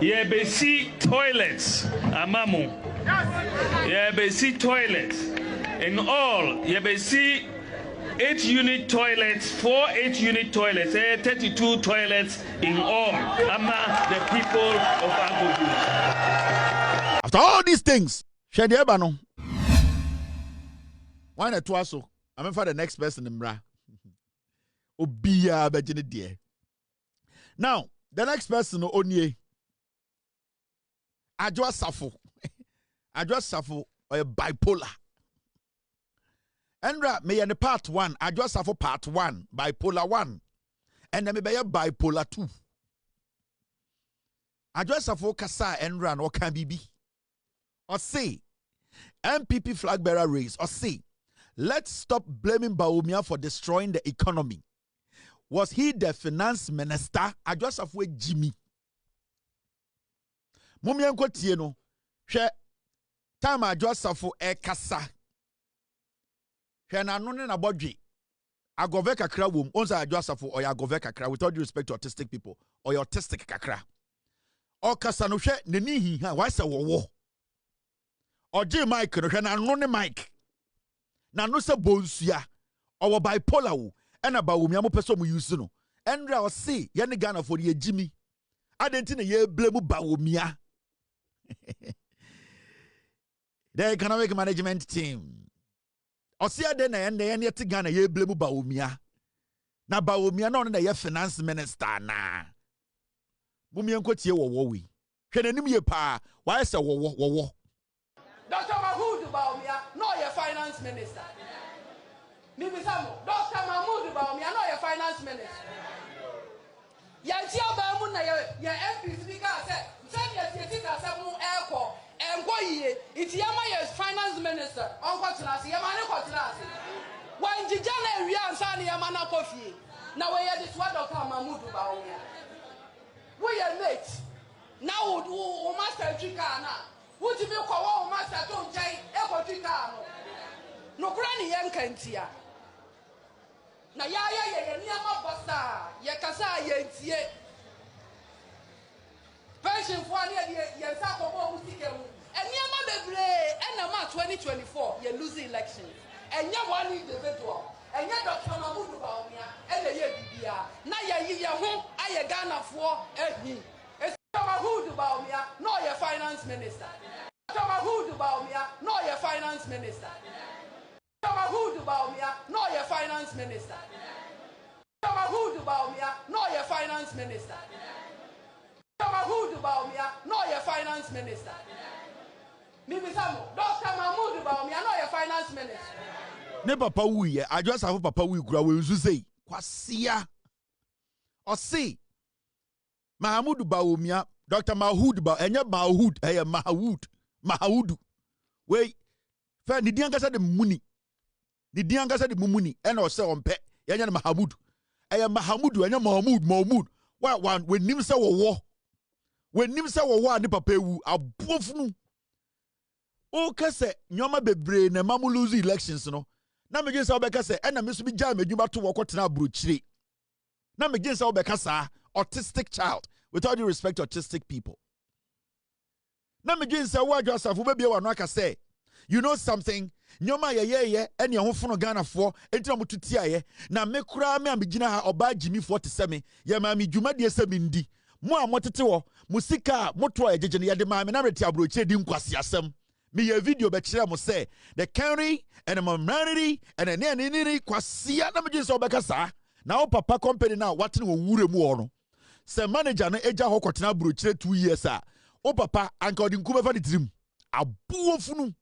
Yebesi toilets, amamu. Yebesi toilets. In all, Yebesi 8-unit toilets, 4 8-unit toilets, 32 toilets in all among the people of Agbogu. After all these things, share the ebano. Why not twaso? I'm for the next person in bra. Obiya bejini die. Now, the next person onye. Adwoa Safo. Adwoa Safo or bipolar. Andra me in the part 1. Adwoa Safo part 1, bipolar 1. And then me be bipolar 2. Adwoa Safo kasa Andra no kan bibi. Or say MPP flag bearer race. Or say let's stop blaming Bawumia for destroying the economy. Was he the finance minister? Adwoa Safo Jimmy. Mumienko tie no. Hwe time Adwoa Safo kasa. Hwe na no ne na bodwe. Agove kakra wom. Onza Adwoa Safo or agove kakra with all due respect to autistic people or your autistic kakra. O kasa no hwe ne ni hi ha why say wo. Oje mic no hwe na no ne mic. Na no se bonsua. Or bipolar wo. Ena Bawumia mo peso mo use no. Endra o say ye ne Ghana for ye Jimmy. Adenti na ye blame Bawumia. The economic management team. Osia de na ye te Ghana ye blame Bawumia. Na Bawumia no na ye finance minister na. Mumi enko tie wo wi. Hwe nanim ye pa, why say wo. Dr. Mahmoud Bawumia no ye finance minister. Mibisamo, Dr. Mahmoud Bawumia no ye finance minister. Yanti abamu na ye MP speaker say ye speaker say mu airport enko yiye iti yama ye finance minister onko tinase yama ne ko tinase wan jija na wi ansa ne yama na kofie na we ye this what Dr. Mahmoud Bawumia we ye mate now wo master Trica na wo ti bi ko wo master to nchen e ko Trica no kura ni ye nkantia na ya ye niama bossa ye kasa ye ntie pension for ye sa ko bo musike mu eniama bebre enama 2024 ye lose election enya one individual enya Dr. Mahmoud Bawumia ene ye bibia na ye ho aye Ghana fo ehi Dr. Mahmoud Bawumia no ye finance minister. Dr. Mahmoud Bawumia no ye finance minister. Dr. Mahmoud Bawumia no ye finance minister. Dr. Mahmoud Bawumia no ye finance minister. Dr. Mahmoud Bawumia no ye finance minister. Mibisamo, Dr. Mahmoud Bawumia no ye finance minister. Ne papa wuye, Adwoa Safo papa wuye kura we nsu sei. Kwasia. O sei Mahmoud Bawumia, Dr. Mahmoud Bawumia, Mahmoud, Mahmoud. We fa ni diangasa de muni. Ni diangasa de mumuni. Ena o se ompe, yanya Mahmoud. Mahmoud, enya Mahmoud. Wa we nim se wo. We nim se wo ani papa ewu abofunu. O kase nyoma bebre na mamu lose elections no. Na me gin se obeka se ena me so bi jam adwuma to wo kwotena abrochire. Na me gin se obeka sa autistic child, with all due respect to autistic people. Na me gin say Adwoa Safo be bia wano aka say, you know something, nyoma ye ene ho fono Ghana fo entina mututia ye na me kura me ambigina ha oba Jimmy 47 ye ma me dwuma de sami ndi mo a motete wo musika moto a jejene ye de ma me na reti abrochire di nkwasi asem me ye video be kire mo say the county and the humanity and the nini kwasi na me gin say obeka sa na o papa company na watene wo wure mu ono se manager na eja ho kwotena abrochire 2 years a o papa anka odi nkume fa de tirim abuofunu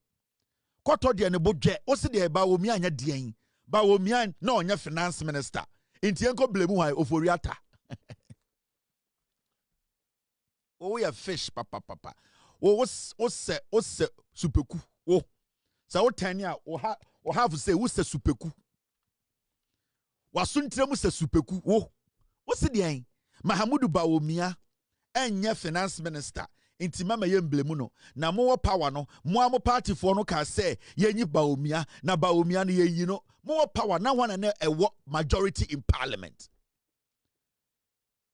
koto de ne bodwe o se de Bawumia anya den Bawumia na onya finance minister enti enko blemu hwan oforiata o ya fish papa o se supeku o sa o tani a o have say wo se supeku wasuntre mu se supeku o se de Mahmoud Bawumia enya finance minister inti mama ye mblemu no na mo power no mo party for no ka say yenyi Bawumia na Bawumia no yenyi no mo power na wana na ewo majority in parliament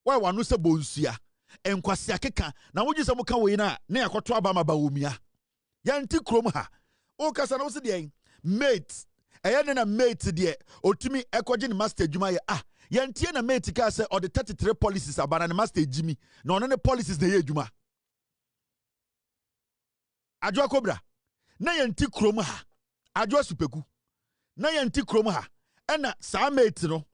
why wanu se bonsua enkwasi akeka na woji se muka we na yakoto abama Bawumia yanti krom ha o kasa na wo se de mate eye na mate de otumi ekoje ne master adwuma ye yantie na mate ka se or the 33 policies abana ne master jimi na ono ne policies na ye adwuma Adwoa Kobra na yanti krom ha Adwoa Supeku na yanti krom ha ena sa mate no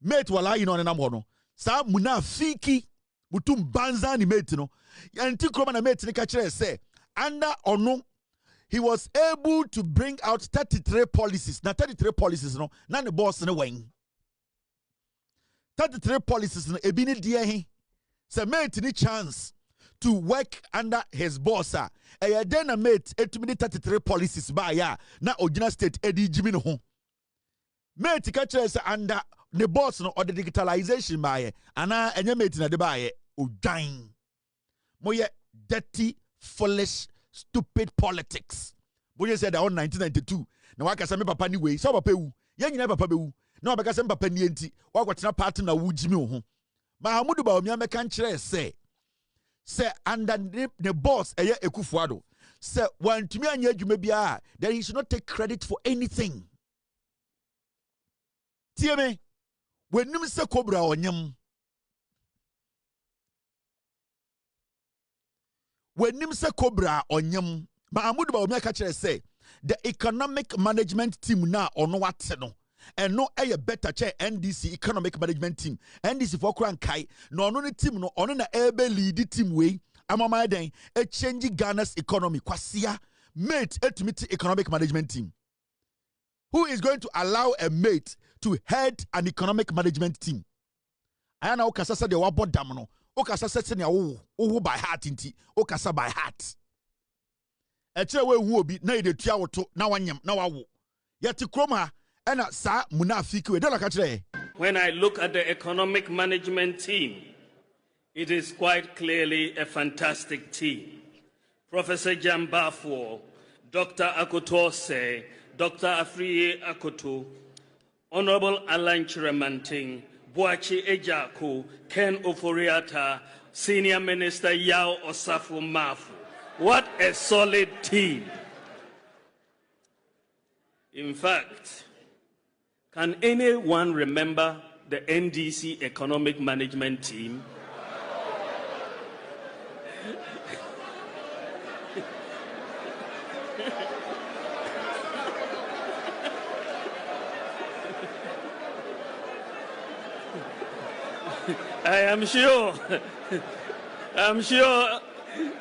mate wala yi no ne nam ho no sa munafiki mutum banza ni mate no yanti krom na mate ne ka kire se under ono he was able to bring out 33 policies. Now 33 policies no na the boss ne wen 33 policies no ebi ne die he se mate ni chance to work under his boss then a mate etumi 33 policies ba ya na Ogina state edi jimi no ho mate ka kire se under the boss no or the digitalization ba ye ana enye mate na de ba ye odwan moye dirty foolish stupid politics. Boye said that on 1992. Na waka say me papa ni we. So papa wu. Ye nyina papa be wu. Na waka say me papa ni enti. Waka tena party na wu jimi ho. Mahamudu Bawumia meka nkyere say under the boss eye Ekufuado. Say wantumi anya adwuma bia that he should not take credit for anything. Tie me. Wenum se kobra onyam. Wenim se kobra onyam Mahamudu Bawumia ka kire say the economic management team na ono wate no eno eye better che NDC economic management team NDC for kran kai no ono ne team no ono na ebe lead team we amama den e change Ghana's economy kwasia mate etumi economic management team. Who is going to allow a mate to head an economic management team? Ayana okasasa de wabodam no okasa sese na wo by heart nti okasa by heart eche we hu obi na ide tua woto na wanyam na wawo yeti krom ha ena sa munafiki we dola ka kire. When I look at the economic management team, it is quite clearly a fantastic team. Professor Jambafo, Dr. Akotose, Dr. Afriye Akoto, Honorable Alan Chiremanting, Boachi Ejako, Ken Oforiata, Senior Minister Yao Osafo Mafu. What a solid team. In fact, can anyone remember the NDC economic management team? I'm sure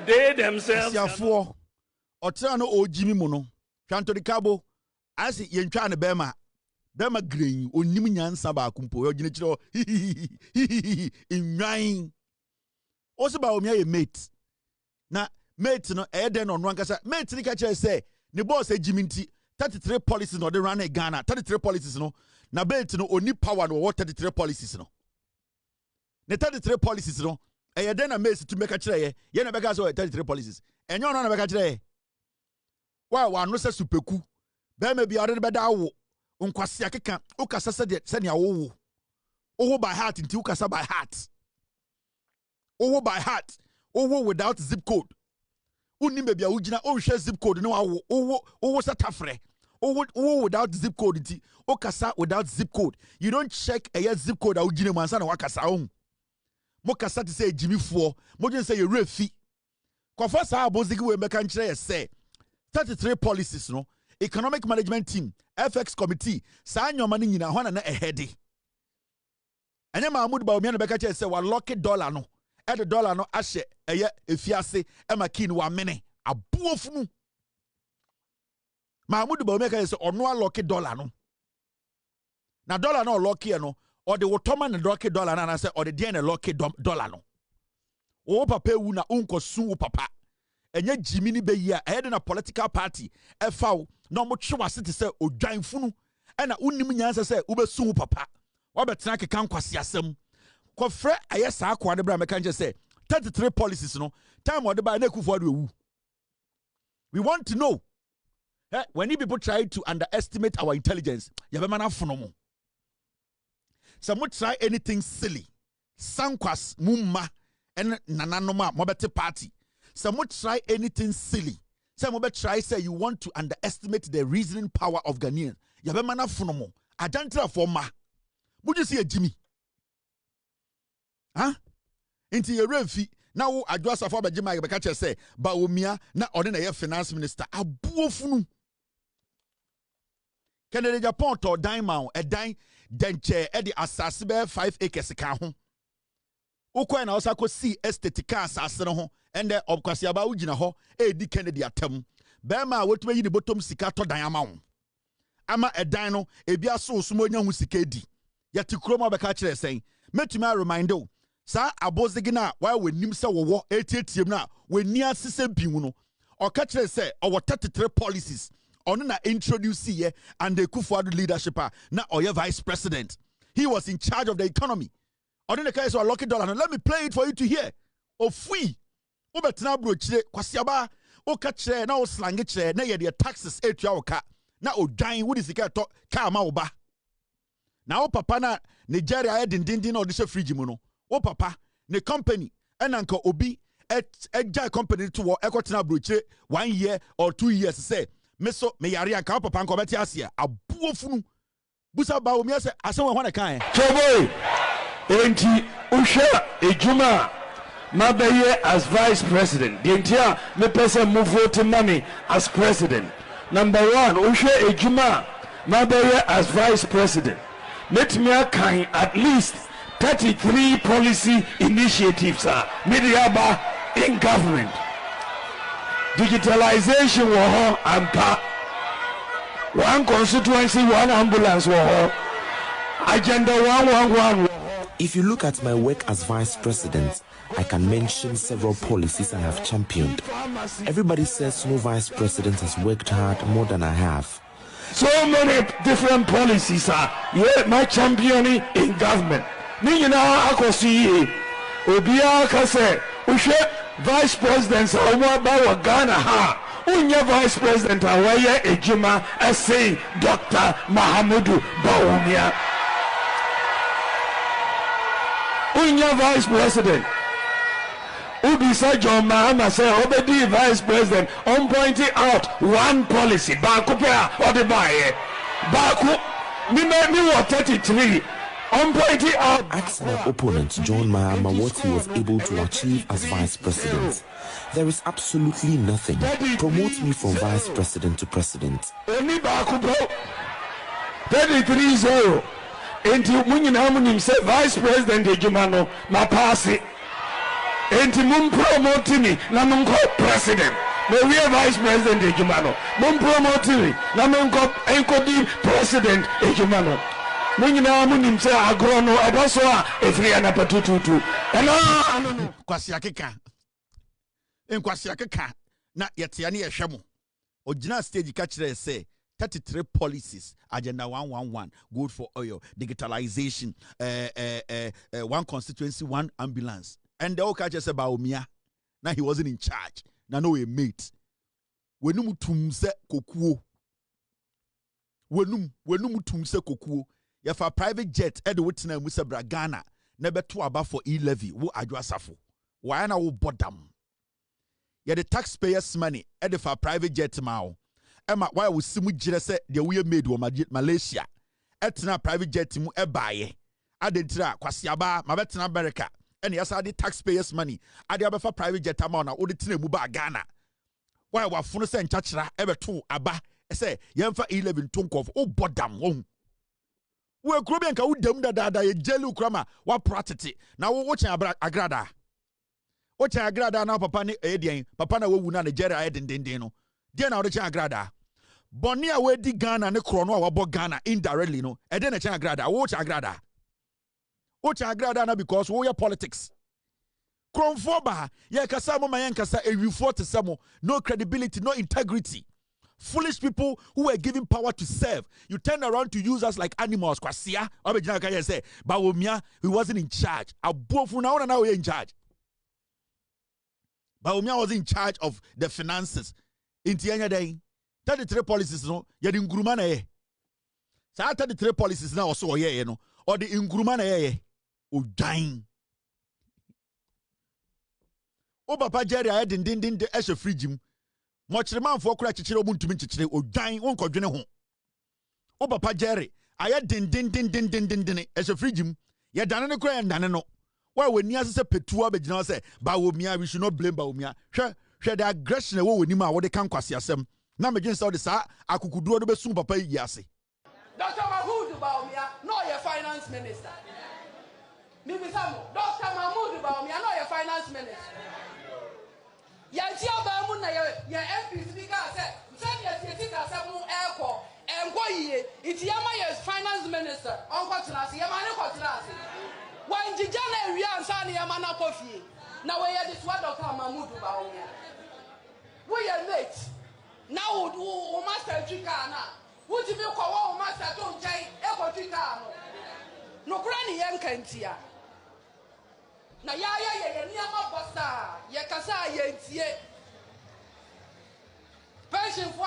they themselves. Safo, Otrano Ojimi Mono, Canto de Cabo, as it Yenchana Bema Green, or Niminyan Saba Kumpo, Genetro, in nine. Also, Bawumia, mate. Na mate no Eden on one cassa, mate, the catcher say, the boss said Jiminti, 33 policies no, they run a Ghana, 33 policies no, na belt no, only power no, what 33 policies no. The 33 policies no e then a mess to make a tray ye na beka so 33 policies enyo no na beka tray wa no se supeku be ma bi ade be da wo nkwase akeka ukasa se ne wo by heart nti ukasa by heart wo by heart wo without zip code unni be bia ugina o hwe zip code no wo satafre wo without zip code nti ukasa without zip code. You don't check a zip code a ugina mansa na wakasa on Mokasa to say Jimmy Four, Mojan say a refi. Confessa Boziki we make and say 33 policies, no economic management team, FX committee, sign your money in a one and a heady. And then Mahmoud Bawumia Bekacha say, well, lock it dollar no, at the dollar no ashe, a ye, if you say, Emma Kin wa mene, a boofnu. Mahmoud Bawumia say, Onua lock it dollar no. Now dollar no lock here no. Or the Ottoman and locky dollar and I say, or the Diana locky dollar no. O papa wuna unko su papa. And yet Jimmy be ya head in a political party. Foul no much city say o giant funu. And a unimians say ube su papa. What bet snack can quasiasem. Kofre ayesa akwa de bra me can just say 33 policies no. Time or the by Kuffour. We want to know. When people try to underestimate our intelligence, you have a man of phenomenon. Some would try anything silly. Sankwas, mumma, and nananoma mobete party. Some would try anything silly. Some would try say you want to underestimate the reasoning power of Ghanaians. Yabemana funomo. Ajantra for ma. Would you see a Jimmy? Huh? Into your refi. Now Adwoa Safo Bajima Bekache say Bawumia na ordinary finance minister. Abuo funu. Kennedy Japan to dime a dime denche edi asase be 5 acres ka ho. Ukwa na osako see estate ka asase no ho ende obkwase aba ugina ho edi Kennedy atam. Be ma wotuma yi the bottom sika to dan ama wo. Ama edan no ebia so osumonya hu sika edi. Yati kroma be ka kire sen. Metuma remind o sa abozigina wa wenim se wo etietie na weni asese bimu no. O ka kire se o 33 policies. Onu na introduce ye and the kuffour leadership na oye vice president. He was in charge of the economy. Onu the case of lucky dollar. Let me play it for you to hear. O free. O betina bro chire kwasiaba o ka chire na o slang chire na ye the taxes etua o ka na o dwan wo disika to ka ma oba. Na o papa na Nigeria e dindindin na o de fridge mu no. O papa ne company enanka obi e company to wo ekotena bro chire 1 year or 2 years say meso me yare anka papa nko beti ase abuo funu busa Bawumia se asen ho na kan choboy enti usha ejuma mabeye as vice president the entire me person move vote money as president. Number 1 usha ejuma mabeye as vice president let me kan at least 33 policy initiatives media in government. Digitalization war ampa. One constituency, one ambulance war. Agenda 111 war. If you look at my work as vice president, I can mention several policies I have championed. Everybody says no vice president has worked hard more than I have. So many different policies are my championing in government. Nina akosi Obia kase ushe vice president Onua bawa Ghana ha unya vice president awaya ejuma say Dr. Mahamudu Bawumia unya vice president Ubisa John Mahama say obedi vice president on pointing out one policy bakupea or the buy baku me what 33 on pointing out. Ask my opponent John Mahama what he was able to achieve as vice president. There is absolutely nothing. Promote me from vice president to president. Only bakupo 33-0 enti munyina munim say vice president ejumano na pass enti mum promote me na munko president me we vice president ejumano mum promote me na munko enkodi president ejumano munyina munim say agrono abaso a efri anapatututu eno kwasi akeka enkwasi akeka na yete ane yehwemo ogina stage ka kire say 33 policies agenda 111 good for oil digitalization one constituency one ambulance and the oka just say Bawumia na he wasn't in charge na no a mate wenum tumse kokuo wenum tumse kokuo yafa private jet e de wetina mu sebra Ghana na beto aba for e-levy wo Adwoa Safo why na wo bodam ya the taxpayers money e de fa private jet ma wo ema why wo simu gire se de we made wo Malaysia etena private jet mu e baaye adentira kwase aba ma betena America and yasa the taxpayers money ade abefa private jet ma na wo de tena mu ba Ghana why wa funu se nchachira e beto aba e se yemfa e-levy tonkof o bodam wo we krobi anka udam dada ye jeli ukrama wa pratete na wo chan agrada wo chan agrada na papa ne edien papa na wu na Nigeria e dendenden no de na wo chan agrada boni a we di Ghana ne krono a wabo Ghana indirectly no e de na chan agrada wo chan agrada na because wo your politics kronfo ba ye kasa mo mayen kasa ewifo te samo no credibility no integrity. Foolish people who were given power to serve. You turn around to use us like animals. Kwasia, say, Bawumia, he wasn't in charge. Abofu now in charge. Bawumia was in charge of the finances. In Tianya Day, 33 policies, no, you didn't grumana. So 33 policies now also, yeah, you know, or the ingrumana, oh, dying. O papa Jerry aye din de ehye fridge mu. Mo chiremanfo kura chichire obuntumi chichire odwan wonkodwene ho. O papa Jerry aye din ehye fridge mu. Ye dane ne kura ye dane no. Why when you say petua be gina say Bawumia, we should not blame Bawumia. Hwe the aggression we woni ma wo de kan kwase asem. Na me gin say de sa akukuduo no be sum papa yi ase. Dr. Mahmoud Bawumia, no your finance minister. Mibisamo, Dr. Mahmoud Bawumia, no your finance minister. Yanti Obamu na your MP speaker say, send your speaker say mu airport. Enko iti yama your finance minister. Onko tinasi, yama ne ko tinasi. When Jijana we are Sani Yamana Kofi. Now we are this one Dr. Mahmoud Bawumia. We are late. Now we master Trica now. Would you be called master don't change echo Trica? No granny yankantia. Na ya Niama Bosta, Yakasa Yentie. Pension for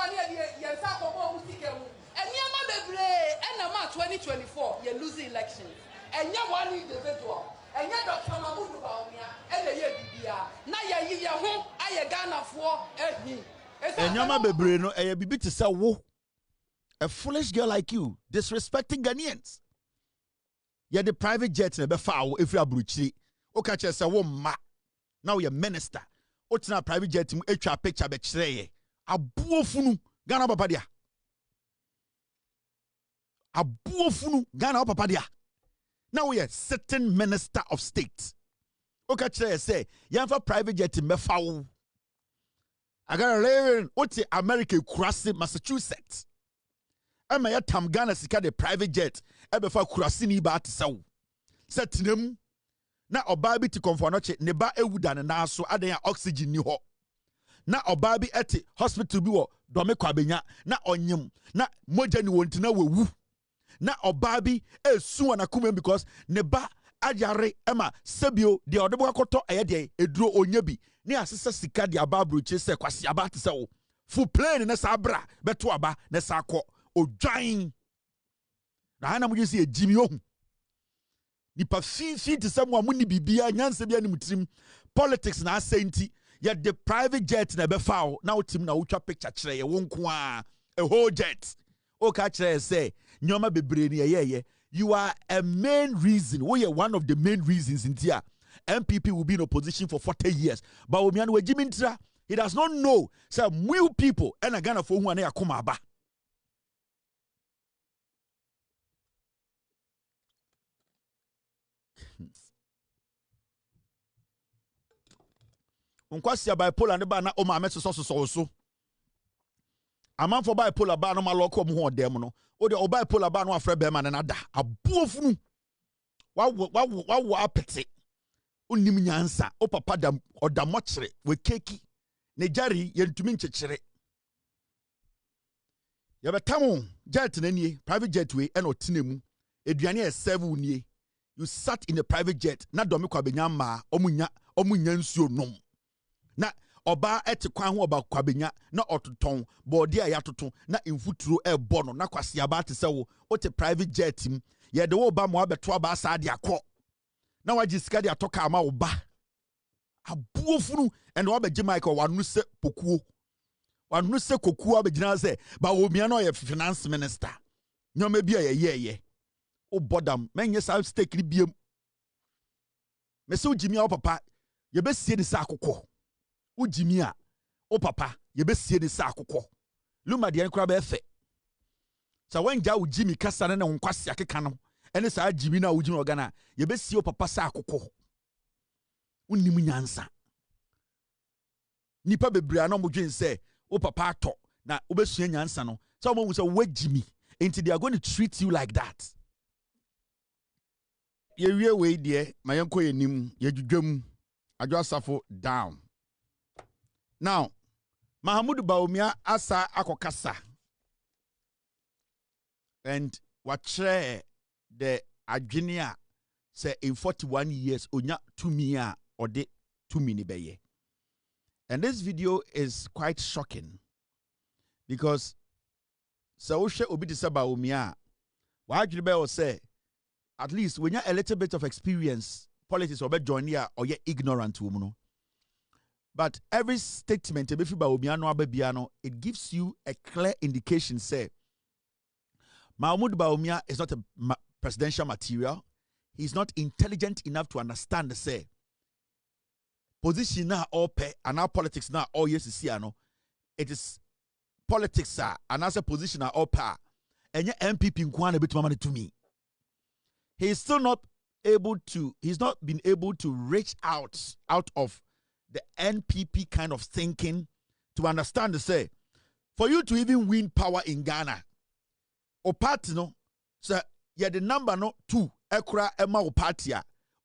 Yansako Musikamu. And Yama Bebre, and a March 2024, you lose the election. And you one individual, and you Dr. Mahmoud Bawumia, and the year now you home, I Ghana for me. And Yama Bebreno, a bibi to say, whoa, a foolish girl like you, disrespecting Ghanaians. You're the private jet in a foul if you are bruchi. Okay, say, whoa, ma. Now you're minister. What's not private jet in a picture betray? A buofunu, Ghana Papadia. A buofunu, Ghana Papadia. Now we are certain minister of state. Okay, say, you have a private jet in Mefow. I got a living, what's the American crossing Massachusetts? I'm a Tam Ghana Sika the private jet, ever for crossing bat so. Set them now or baby to comfort noche, neba ewudan and so adding oxygen new ho. Now or baby at hospital biwo, Domekabenya, na onyum, na mojani won't know woo. Na obabi esu anakume because neba ajare ema sebio de odebo akoto ayede eduro onyebi ne asesa sika de ababru che se kwase abate se wo fu plane na sabra beto aba na sakọ odwan na hana mu se ejimi ohun nipa fifi te se mo amuni bibia nyanse bia ni mutrim politics na asenti ye the private jet na be foul na utim na utwa picture kire ye wonko a whole jet o ka kire say nyoma bebre ni ye you are a main reason. We are one of the main reasons in here. MPP will be in opposition for 40 years. But he does not know some real people and a Ghana for who are come aba. Unkwasi bipolar and the banner o ma meso so. A man for bipolar ban no ma lock mu ho dem no. O de bipolar ban no afre be man na da. Abuofunu. Wa apete. Onim nyansa. O papa dam odamochire we keki. Ne jari yentumi nchechire. Ya betamu jet nanie private jet we e no tenemu. Eduane e serve nie. You sat in a private jet na domi kwa benya ma omunya nsuo nom. Na oba ete kwan ho oba kwabenya na ototon body ayatoto na infuturo e bono na kwase aba te se wo ote private jet im ye de wo ba mo abeto aba sa de akọ na waji sika de atoka ama wo ba abuofunu ene wo beje michael wanu se pokuo wanu se kokuo abegina se Bawumia no ye finance minister nyoma bia ye o bodam menye sa stake ni biem mese ujimia wo papa ye besie ni sa akokọ ujimia o papa ye besie ni sa akokọ luma de nkura be fe sa wanja ujimi kasa na nkwase akeka no ene sa ajimi na ujimi ogana ye besie o papa sa akokọ unim nyansa nipa bebre na mo dwen se o papa ato na obesua nyansa no so mo say wajimi until they are going to treat you like that. Ye wie we de mayenko yenim ye dwudwam Adwoa Safo down. Now Mahmoud Bawumia asa akokasa and watre the adwenia say in 41 years onya tumi a ode tumi ni beye. And this video is quite shocking because so she obi de say Bawumia wa adwene be say at least when you a little bit of experience politics or be join here or you ignorant woman no But every statement ebefi Bawumia no ababia no, it gives you a clear indication say Bawumia is not a presidential material. He's not intelligent enough to understand the say position na all pay and our politics na all yes see no. It is politics and as a position all pay. And your MPP nkwana bit mama to me. He's still not able to. He's not been able to reach out of the NPP kind of thinking to understand the say for you to even win power in Ghana. O party no, so yeah the number no 2 ekura ema o party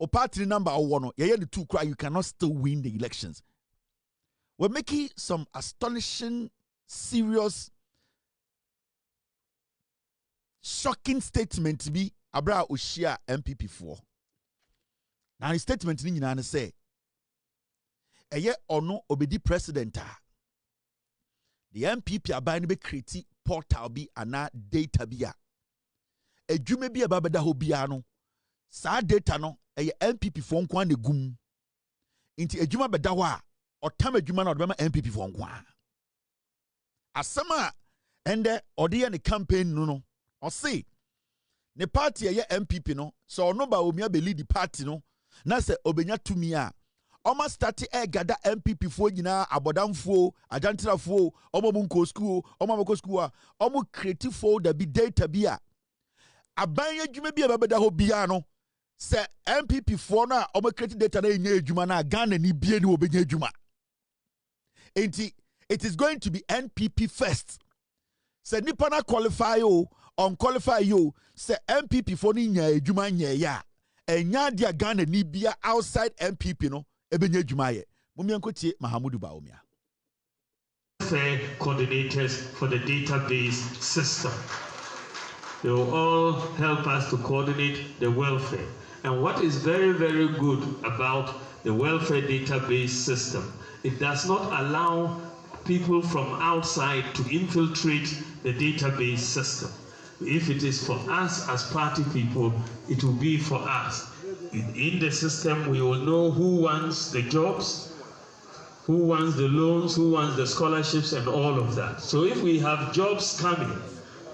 o party number 1 yeah the 2 cry you cannot still win the elections. We're making some astonishing, serious, shocking statement to be abra ushia MPP 4. Now the statement ni nyina say eye ono obedi president the MPP aban be create portal bi ana data bi a adwuma bi ababeda ho bia no sa data no eye MPP 4 nkwa na gum nti adwuma beda ho a otam adwuma na odema MPP 4 nkwa asema ende ode ne campaign no o say ne party eye MPP no so ono Bawumia be lead the party no na se obenya tumi a Oma start gada MPP fo nyina abodamfo ajantrafo omo munko school omo mako school omo creative folder bi data bi a aban adwuma bi ababeda ho bia no se MPP fo na omo create data na enya adwuma na Ghana ni bie ni obenya adwuma enti it is going to be NPP first se nipa na qualify o unqualify yo se MPP fo ni nya adwuma nya ya enya dia Ghana ni bia outside MPP no ebenye adwumaye mumiankotie Mahamudu Bawumia. Coordinators for the database system. They will all help us to coordinate the welfare. And what is very, very good about the welfare database system, it does not allow people from outside to infiltrate the database system. If it is for us as party people, it will be for us. In the system, we will know who wants the jobs, who wants the loans, who wants the scholarships, and all of that. So if we have jobs coming,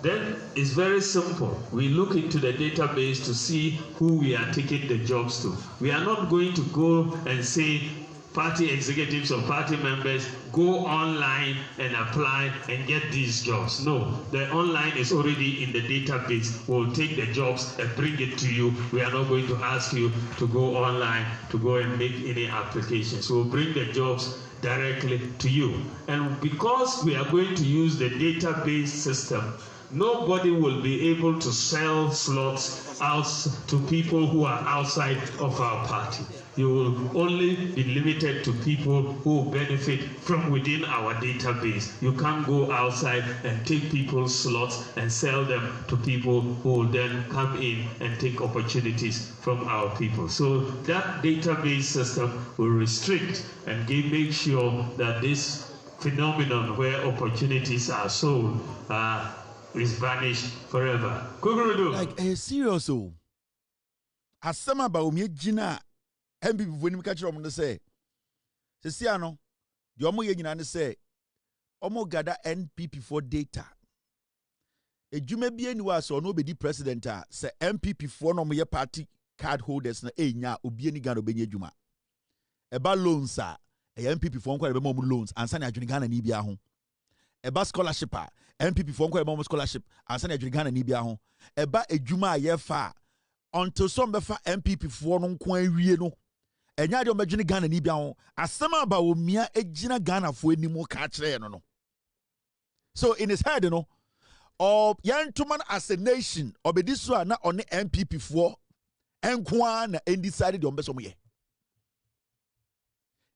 then it's very simple. We look into the database to see who we are taking the jobs to. We are not going to go and say, party executives or party members go online and apply and get these jobs. No, the online is already in the database. We'll take the jobs and bring it to you. We are not going to ask you to go online to go and make any applications. We'll bring the jobs directly to you. And because we are going to use the database system, nobody will be able to sell slots out to people who are outside of our party. You will only be limited to people who benefit from within our database. You can't go outside and take people's slots and sell them to people who will then come in and take opportunities from our people. So that database system will restrict and make sure that this phenomenon where opportunities are sold is vanished forever. Like a serious asama Bawumia jina MPP when we catch them to say Sesiano the omo ye nyina ne say omo gada NPP for data edwuma bi eni wa so no be di president a say MPP for no ye party card holders na enya obi eni Ghana obenya edwuma eba loans a MPP for nkwa be mo loans ansa na adwene Ghana ni bia ho eba scholarship a MPP for nkwa be mo scholarship ansa na adwene Ghana ni bia ho eba edwuma a ye fa until some befa MPP for no nkwa wie no enya de omagine Ghana ni bia ho asema Bawumia ejina Ghana fo enimu ka kire no. So in his head or yantuman as a nation obedi so na on MPP for enkwa na NDC de ombeso mo ye.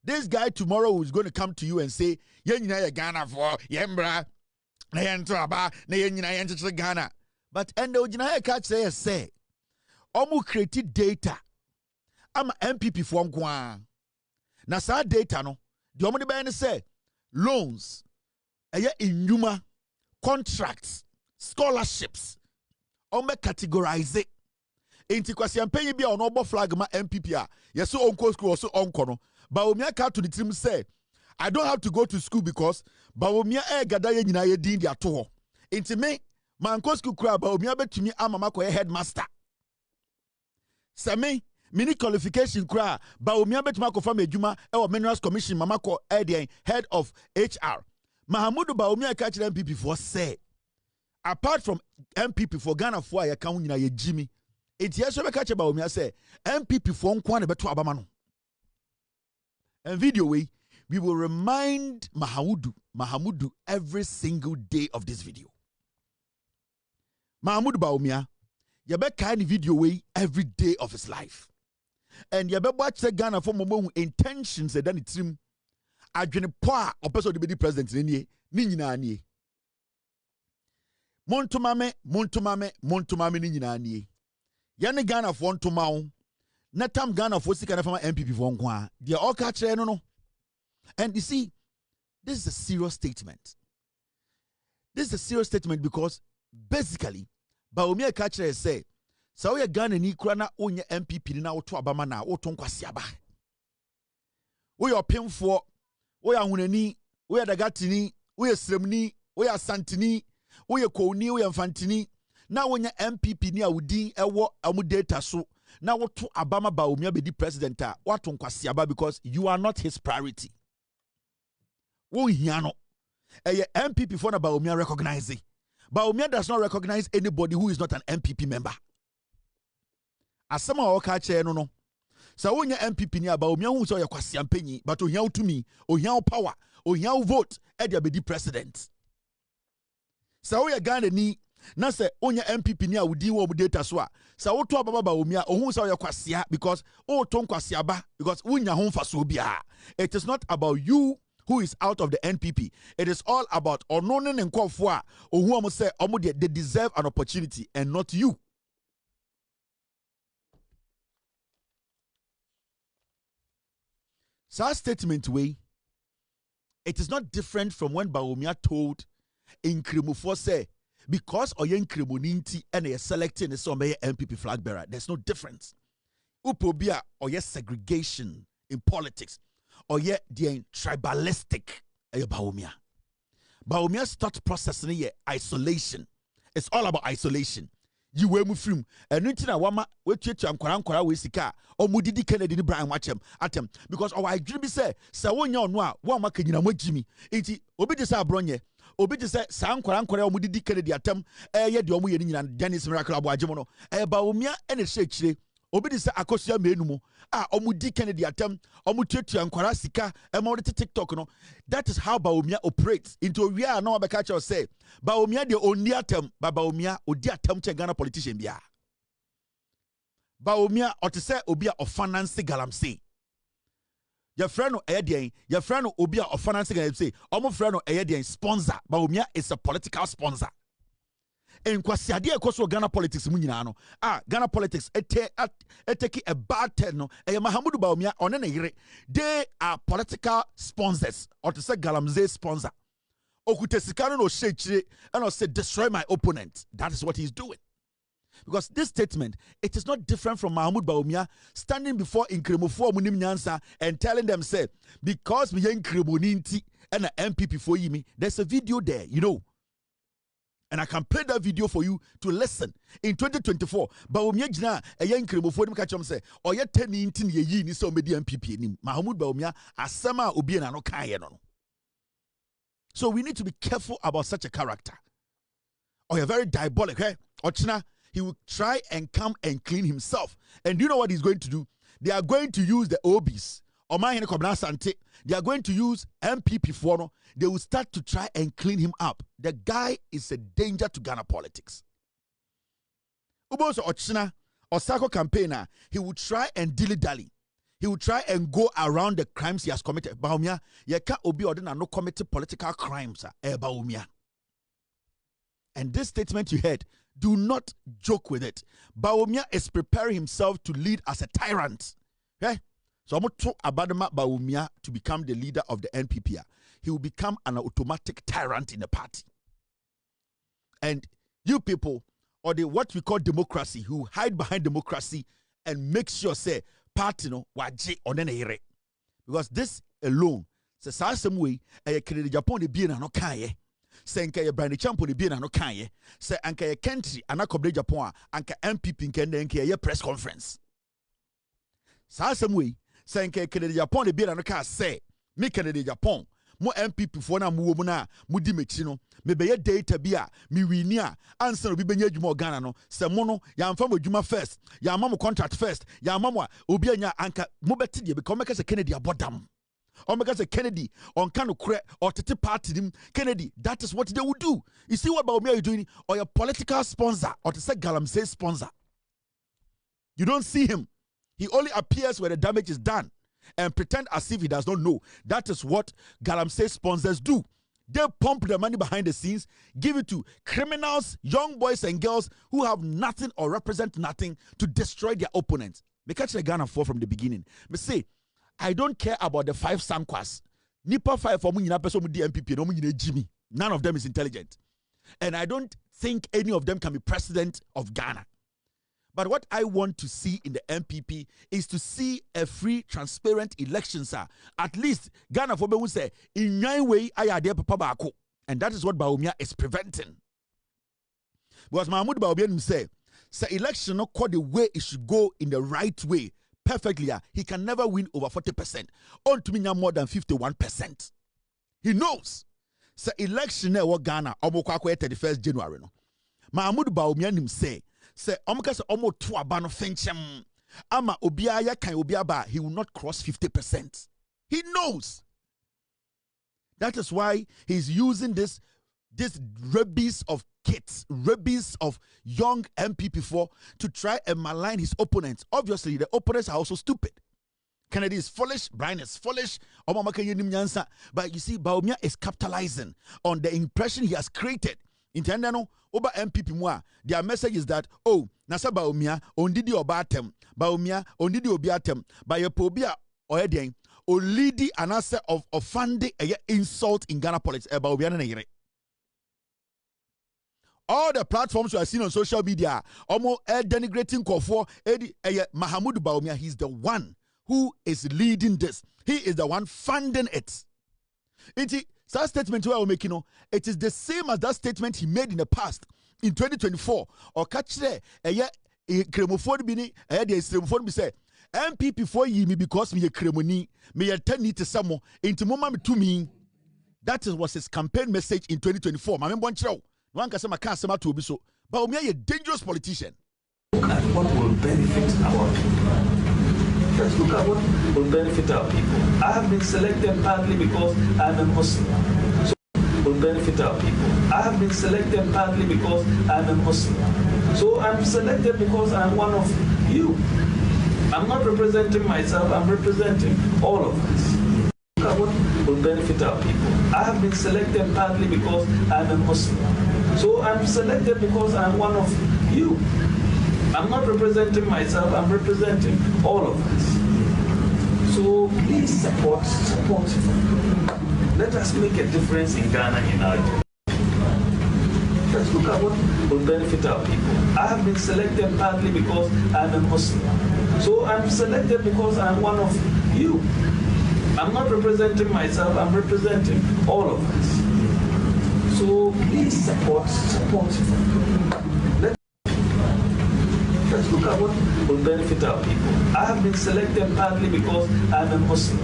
This guy tomorrow is going to come to you and say ye nyina ye Ghana for yembra na yento aba na ye nyina ye nchechire Ghana, but ende ojina ye ka kire say omu create data ama MPP for nkwa na sa data no de omo de be ne say loans eye inuma contracts scholarships omo categorize it enti kwasi ampanyi bia ono obo flag ma MPP a yeso onko school so onko no Bawumia ka to the team say I don't have to go to school because Bawumia gada ye nyina ye din dia to ho. Enti me manko school kura Bawumia betumi ama makoye headmaster. Same mini qualification kura Bawumia betumi akofa medjuma e minerals commission mama ko head of HR. Mahamudu Bawumia ka kire MPP for say apart from MPP for Ghana for ya kan nyina ye Jimmy. Enti yeso be ka kire Bawumia say MPP for nko na beto abama no. And video we will remind Mahamudu every single day of this video. Mahamudu Bawumia, you be kind video way every day of his life. And you be watch the Ghana for mo intentions that it's him. Adwene po a opeso de be president ni nyina nie. Montumame ni nyina nie. Yane Ghana for ntoma wo. Netam Ghana for sika na fama MPP for nko a. They all catch no. And you see, this is a serious statement. This is a serious statement because basically, Bawumia catcher say, so we Ghana ni kura na onye MPP na oto abama na oto nkwasi aba. We are paying for, we are hunani, we are dagatini, we are sremni, we are santini, we are kouni, we are fantini. Na onye MPP ni awudi ewo amudeta so. Na oto abama Bawumia be the president a oto nkwasi aba because you are not his priority. Hiano. MPP for Bawumia recognize it. Bawumia does not recognize anybody who is not an MPP member. Asama oka che no. So when your MPP ni Bawumia who so yakwasi ampenyi, but ohia to me, ohia power, ohia vote, e dia be the president. So we Ghana ni na se onya MPP ni awudi wo mu data so a. So wo to ababa Bawumia ohun so yakwasi because o to nkwasi aba because unya ho mfaso bia. It is not about you who is out of the NPP. It is all about Onua and kuffour who say they deserve an opportunity and not you. So our statement way, it is not different from when Bawumia told Nkremufo say because oyen Nkremoninti and they are selecting some MPP flag bearer. There's no difference. Upobia or segregation in politics. Or yet the tribalistic Bawumia. Bawumia's thought process in isolation. It's all about isolation. You were mufrim. And nitina wama we chetu amkwara we sika. O mudidi Kennedy ni Brian watchem atem. Because I dream say wonya Onua wama kenyina mo Jimmy. Enti obi de sa abronye. Obi de say sa amkwara o mudidi Kennedy atem. Ye de omo ye nyina Dennis Miracle aboagemo no. Bawumia ene shekire. Obi de say akosia menumu omudi Kennedy atem omutetu ankwara sika emawde TikTok no. That is how Bawumia operates. Into we are now abekacha say Bawumia de oni atem Bawumia odi atem che Ghana politician bia. Bawumia otise obi a finance galamsey. Your friend no eyedien, your friend no obi a finance galamsey. Omo friend no eyedien sponsor. Bawumia is a political sponsor. En kwasiade ekoso Ghana politics mu nyina no Ghana politics take a bad turn no Mahamudu Bawumia one na yire. They are political sponsors or to say galamsey sponsor okutesika no shechire and say destroy my opponent. That is what he's doing. Because this statement, it is not different from Mahamudu Bawumia standing before Nkremofo munim nyansa and telling them say because me Nkremoninti and an MPP for yimi. There's a video there, you know. And I can play that video for you to listen. In 2024, Bawumia jina Nkremofo dem ka chom say oye 10 ye yi ni so medi MPP nim. Mahamudu Bawumia asema obi na no kan ye no. So we need to be careful about such a character. Or you're very diabolic, eh? Ochina, he will try and come and clean himself. And do you know what he's going to do? They are going to use the OBs. They are going to use MPP for. They will start to try and clean him up. The guy is a danger to Ghana politics. Uboso Ochina, Osako campaigner, he will try and dilly-dally. He will try and go around the crimes he has committed. Bawumia, yeka obi odena no committed political crimes. Bawumia. And this statement you heard, do not joke with it. Bawumia is preparing himself to lead as a tyrant. Okay? So I'm going to Abadama Bawumia to become the leader of the NPP. He will become an automatic tyrant in the party. And you people, or the what we call democracy, who hide behind democracy and make sure say party no waje onene. Because this alone Se saa asɛm wei ɛyɛ Kennedy Japan de bie na no kaeɛ. Se anka yɛ Brand Champo de bie na no kaeɛ. Se anka yɛ country anakɔbre Japan a anka MPP nkɛnɛ anka yɛ press conference. Saa asɛm wei se anka Kennedy Japan de bie na no ka sɛ me Kennedy Japan mo MPP fo na mo wo mu na mo di mechi no me be ye data bi a me wini a ansa obi benya adwuma Ghana no se mo no ya mfa mo adwuma first ya ma mo contract first ya ma mo obi anya anka mo beti de because make say Kennedy abodam or make say Kennedy on kan okre or tete party dim Kennedy, that is what they would do. You see what Bawumia is doing, or your political sponsor or to say Galamsey sponsor, you don't see him. He only appears where the damage is done and pretend as if he does not know. That is what Galamsey sponsors do. They pump the money behind the scenes, give it to criminals, young boys and girls who have nothing or represent nothing to destroy their opponents. Me catch the Ghana for from the beginning. Me say, I don't care about the 5 Sankwas. Nipa 5 for me, MPP, no Jimmy. None of them is intelligent. And I don't think any of them can be president of Ghana. But what I want to see in the MPP is to see a free, transparent election, sir. At least Ghana for me say in my way I are there papa bako. And that is what Bawumia is preventing. Because Mahmoud Bawumia say election not called the way it should go in the right way perfectly. He can never win over 40%. On to me more than 51%. He knows. Say election what Ghana omokwa 31st January no. Mahmoud Bawumia him say omka se omo to aba no fenchem ama obia ya kan obia ba, he will not cross 50%. He knows. That is why he's using this rabies of kids, rabies of young MPP4 to try and malign his opponents. Obviously, the opponents are also stupid. Kennedy is foolish, Brian is foolish, but you see, Bawumia is capitalizing on the impression he has created. Intendano over MPP moi. Their message is that nasa Bawumia ondidi obatem, Bawumia ondidi obiatem, by a pobia or edeng, or leading an answer of funding a insult in Ghana politics. All the platforms you are seeing on social media, almost denigrating kuffour, Mahmoud Bawumia, he's the one who is leading this. He is the one funding it. That statement we are making, it is the same as that statement he made in the past in 2024. Or catch there, cremophone bini, the cremophone be say, MPP for ye me because me a cremoni, me a 10 to someone into moment to me. That was his campaign message in 2024. My member one can say my can't say to be so, but me a dangerous politician. Look at what will benefit our people. Let's look at what will benefit our people. I have been selected partly because I'm a Muslim. So will benefit our people. I have been selected partly because I'm a Muslim. So I'm selected because I'm one of you. I'm not representing myself, I'm representing all of us. Look at what will benefit our people. I have been selected partly because I'm a Muslim. So I'm selected because I'm one of you. I'm not representing myself, I'm representing all of us. So please support. Let us make a difference in Ghana in our journey. Let's look at what will benefit our people. I have been selected partly because I'm a Muslim. So I'm selected because I'm one of you. I'm not representing myself, I'm representing all of us. So please support. Let's look at what will benefit our people. I have been selected partly because I'm a Muslim.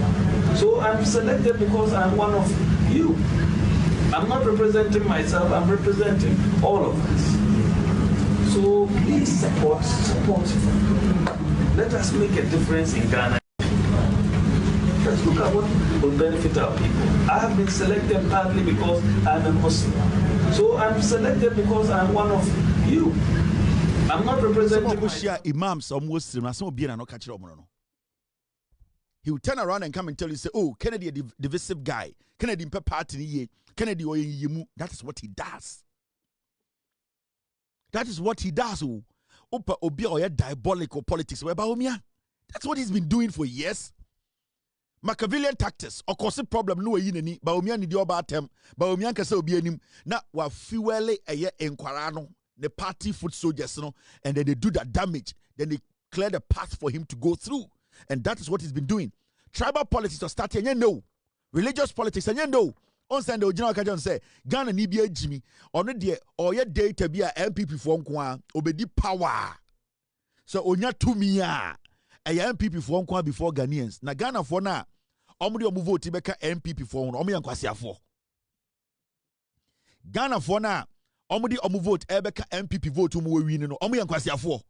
So I'm selected because I'm one of you. I'm not representing myself, I'm representing all of us. So please support. Let us make a difference in Ghana. Let's look at what will benefit our people. I have been selected partly because I'm a Muslim. So I'm selected because I'm one of you. I'm not representing imams or Muslims. He will turn around and come and tell you, say, oh, Kennedy a divisive guy. Kennedy impe party. Kennedy oyerepa. That is what he does. That is what he does. Opa obi or diabolical politics. That's what he's been doing for years. Machiavellian tactics. Of course, the problem no yineni. Bawumia ni di oba atem. Bawumia kase obi anim. Na wa fuele enquirano. The party foot soldiers, and then they do that damage. Then they clear the path for him to go through. And that is what he's been doing. Tribal politics are starting, no. religious politics and you know on Sunday original kajon say Ghana ni bia Jimmy on the or your data be a MPP for nkwa obedi power so onya tumi a MPP for nkwa before Ghanaians na Ghana for na omudi omu vote beka MPP for omu yankwasiafo Ghana for na omudi omu vote beka MPP vote omu we win no omu yankwasiafo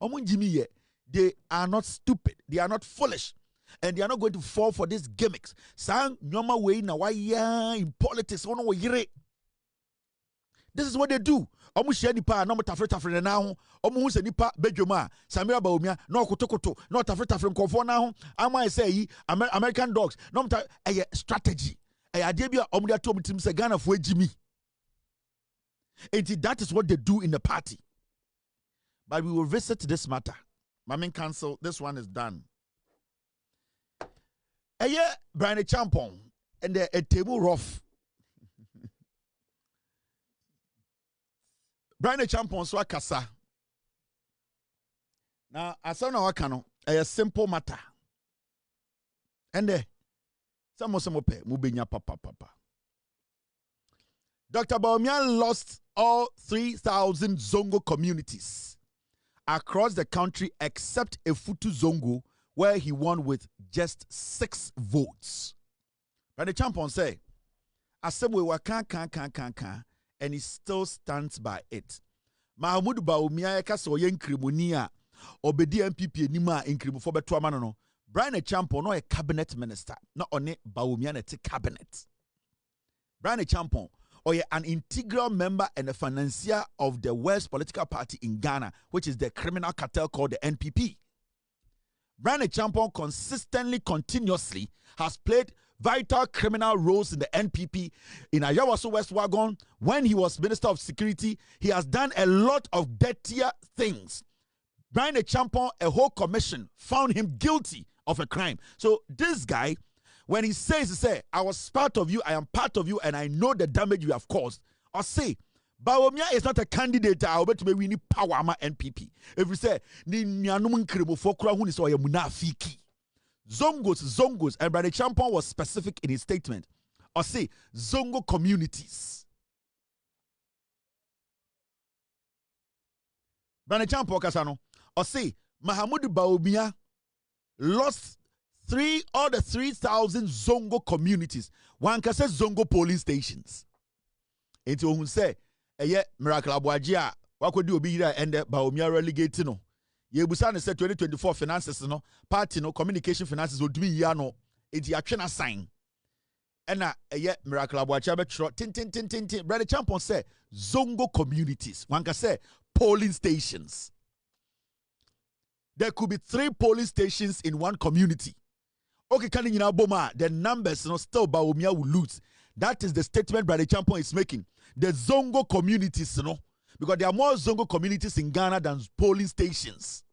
omu Jimmy ye. They are not stupid. They are not foolish. And they are not going to fall for these gimmicks. Sang nyoma way na why in politics. This is what they do. Omu share nipa no tafre na ho. Omu hu se nipa bedwoma Samira Bawumia no kotokoto no tafre nkofo na ho. Ama say American dogs. No strategy. Ade bia omu dia to mutim se Ghana fo agimi. And that is what they do in the party. But we will visit this matter. Mamin cancel. This one is done. Brian Champon and a table rough. Brian Champon so kasa. Now, asana wakano a simple matter. And some mope mubenya papa. Dr. Bawumia lost all 3,000 Zongo communities across the country except Afutuo Zongo, where he won with just 6 votes. But the champion say, Assemble wa kan, and he still stands by it. Mahamudu Bawumia kaso yen krimonia obedi MPP nima inkrimo for beto amano no. Brian Champon no a cabinet minister, not only Bawumia na cabinet. Brian Champon or an integral member and a financier of the worst political party in Ghana, which is the criminal cartel called the NPP. Brian Champon continuously has played vital criminal roles in the NPP. In Ayawaso West Wagon, when he was Minister of Security, he has done a lot of dirtier things. Brian Champon, a whole commission, found him guilty of a crime. So this guy, when he says, I was part of you, I am part of you, and I know the damage you have caused, or say, Bawumia is not a candidate. I bet me we need power ma NPP. If we say ni nyanum kremo fokura hu ni so munafiki. Zongos, and Brother Champon was specific in his statement. Or say Zongo communities. Brother Champon kasano. Or say Mahamudu Bawumia lost all the 3,000 Zongo communities. One can say Zongo polling stations. Into who say miracle abuajia wako di obi hira and Bawumia relegate no ye busa ne say 2024 finances no party no communication finances odumi ya no enti atwe na sign ena miracle abuajia be tro tin Brother Champon say Zongo communities one can say polling stations. There could be 3 polling stations in one community. Okay, can you know boma the numbers no still Bawumia will lose. That is the statement Brother Champon is making. The Zongo communities, because there are more Zongo communities in Ghana than polling stations.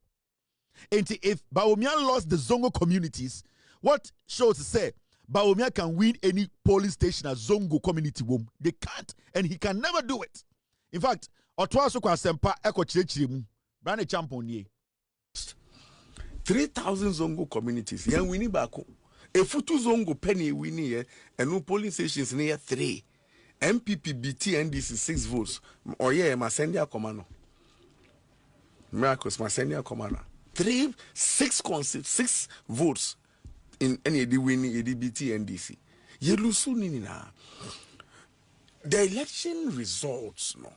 And if Bawumia lost the Zongo communities, what shows to say Bawumia can win any polling station as Zongo community womb? They can't, and he can never do it. In fact, Otwaso kwa sempa eko chirechirimu. Brother Champon ye. 3,000 Zongo communities. Yan wini bako. Afutuo Zongo penny wini ye, and no polling stations near 3. MPP BT NDC 6 votes. Masendia Komano. Miracles Masendia Komano. 6 votes in any winning BT NDC. Yelusu nina. The election results no.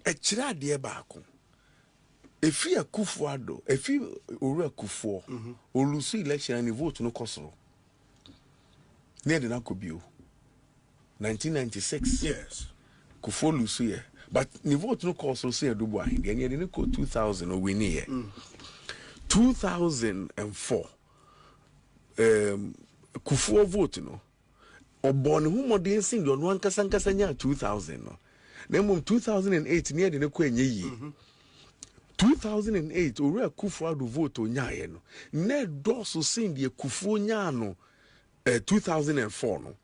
Echira die bako. If you kuffour, if you ore kuffour, olusu election and vote no kosoro. Near the Nakobio. 1996. Yes. Kuffour lusu ye. But ni vote no kosoro say Adwoa hindi. And yet ko 2000 or win ye. 2004. Kuffour vote no. Obon who more than sing on one kasankasanya 2000 no. Then 2008 near the ko enye 2008 ore Kuffour do vote onyaye no ne doso send the Kuffour nya no 2004 no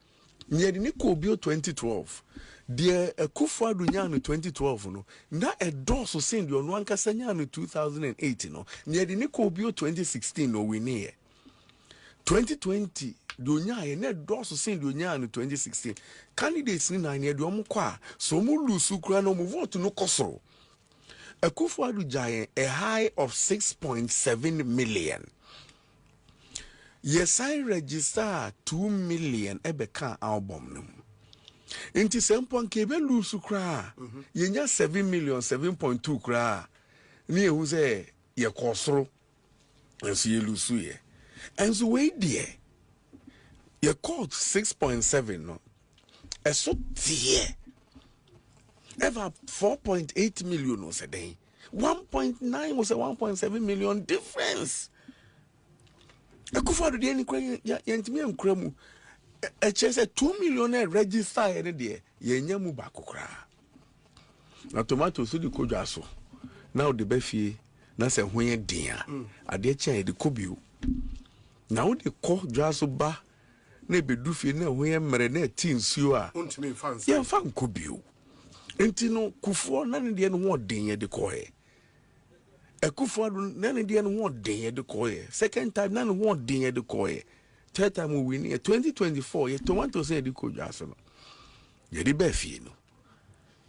near the ko bio 2012 the Kuffour do nya no 2012 no na e doso send the Onua nkasa nya no 2008 no near the ko bio 2016 no we near 2020 Donya ye ne doso sin donya in 2016. Candidates ni na ye do mo kwa so mo lusu kura no mo vote no kosoro. Kuffour Adwoa a high of 6.7 million. Yes, I register 2 million ebeka album no. Inti sempon kebe lusu kura. Yenya 7 million 7.2 kura. Ni ehu se ye kosoro. Enso ye lusu ye. Enso we die. Ye called 6.7 no. Eso tie. Ever 4.8 million was a day. 1.9 was a 1.7 million difference. Kuffour Adwoa ni kwa yantimi ankura mu. Chese 2 million register ene de yenya mu ba kokra. Na tomato so di kodwa so. Na de bafie na se hoye din a. Ade chen de kobio. Na wo de ko dwa so ba na bedu fie na hoye mmere na ti nsuo a. Untimi fans. Ye fa nkobio. Enti no Kuffour na ne de no ho den ye de koe. Kuffour na ne de no ho den ye de koe. Second time na ne ho den ye de koe. Third time we win 2024 ye tomato say de kodwa so no. Ye de ba fie no.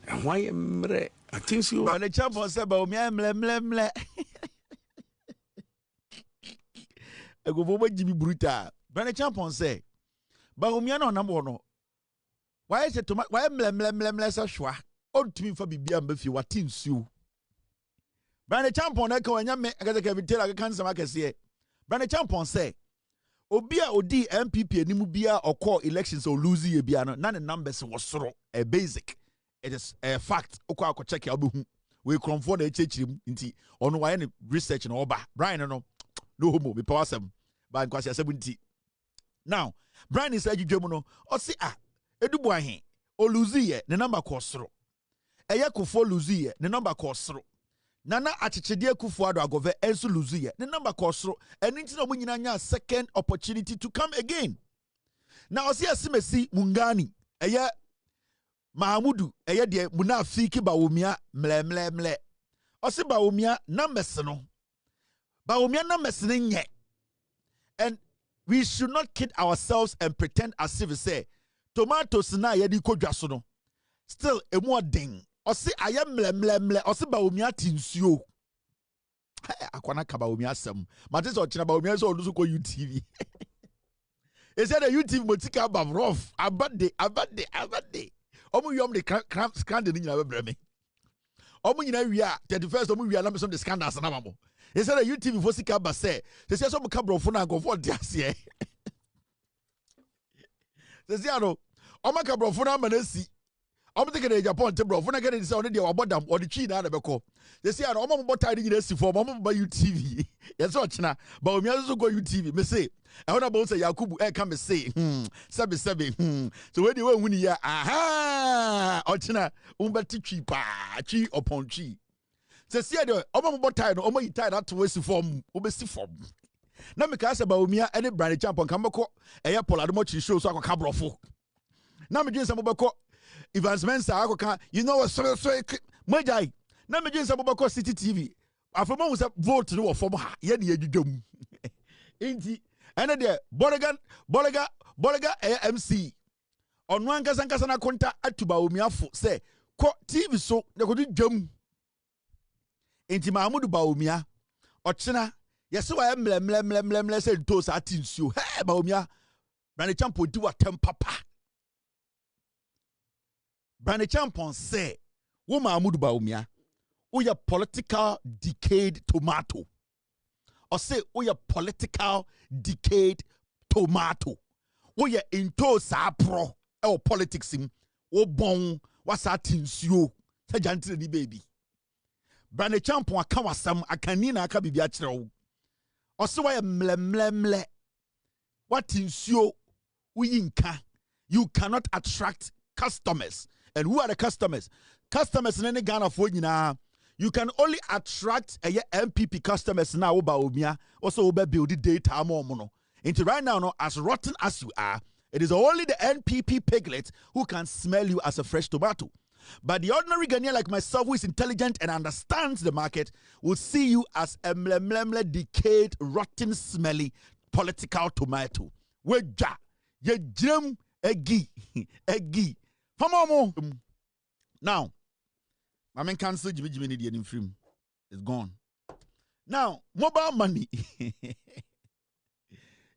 And why mre attention But the champion said Bawumia mle. Ego bobo jibi bruta. But the champion say Bawumia no number no. Why is it to why mle sa shwa? On to me for bibia mbefi wati nsuo. But the champion na ka wanya me agada ka vitela ka kansa makase. But the champion say Obia odi MPP animu bia okọ elections or lose ye bia no na ne numbers was soro a basic. It is a fact. Okọ akọ check ya obehu. We confront the echichirim nti ono wa ne research na oba. Brian no homo me power sem. Ba nkwasi asem nti. Now, Brian is adwudwam no. O si edubu ahen. O lose ye ne number ko soro. Eye Kuffour lose ye ne number ko soro. Nana achichede Kuffour Adwoa agove enso lose ye ne number ko soro. Eni nti na mo nyina nya second opportunity to come again. Now o si asimesi mungani eye Mahamudu eye de munafiki Bawumia mle. O si Bawumia numbers no. Bawumia numbers nye. And we should not kid ourselves and pretend as if we say tomatoes na ye di kodwa so no. Still emu odin. O si aye mle. O si Bawumia tinsuo. Akwana ka Bawumia asem. Matese o china Bawumia so olusu ko UTV. He said the UTV motika abam rough. Abade. Omu yom de scandal ni nyina bebreme. Omu nyina wia 31st omu wia na me some the scandals na mamo. He said the UTV for sika ba say say some kabrofo na gofo de ase. Say ano omu kabrofo na manasi. Omu take the Japan te brofo na get say on de wabodam or the chi na beko. Say ano omu bota ni nyina si for omu ba UTV. Yes o china ba omi aso go UTV me say I want about say Yakubu come say sabe so when you win here aha ochina umbati chi upon chi say the omo botai no omo yitai that way form obesi form na me ka say Bawumia any brand champion kan beko eye polado mo chi show so akọ kabrofo na me dwen say mo beko Evans Mensa akọ you know so majai na me dwen say mo beko City TV afọmọ wo say vote no form ha ye ne adwudwam enti ene de Boliga AMC Onua nkasa na konta atu Bawumia fo say ko TV so de ko dwam enti Mahamudu Bawumia ochina yesi wa mle say to sa tinsuo he Bawumia brand champion di watem papa brand champion say wo Mahamudu Bawumia we a political decayed tomato. Or say we a political decayed tomato. We a into sa pro or politics him o bon what's that tinsio sa jantre ni baby. Brand champion akawasam akanina aka bibia kyerɛw. Or say we a mle. What tinsio we inka. You cannot attract customers. And who are the customers? Customers in any Ghana for nyina. You can only attract a MPP customers now Bawumia also build the data more mono. Into right now, as rotten as you are, it is only the NPP piglet who can smell you as a fresh tomato. But the ordinary Ghanaian like myself, who is intelligent and understands the market, will see you as a mle decayed, rotten, smelly political tomato. Weja. Ye jim egi. Egi. Famo. Now, I mean cancel Jimmy the in film. It's gone. Now, mobile money.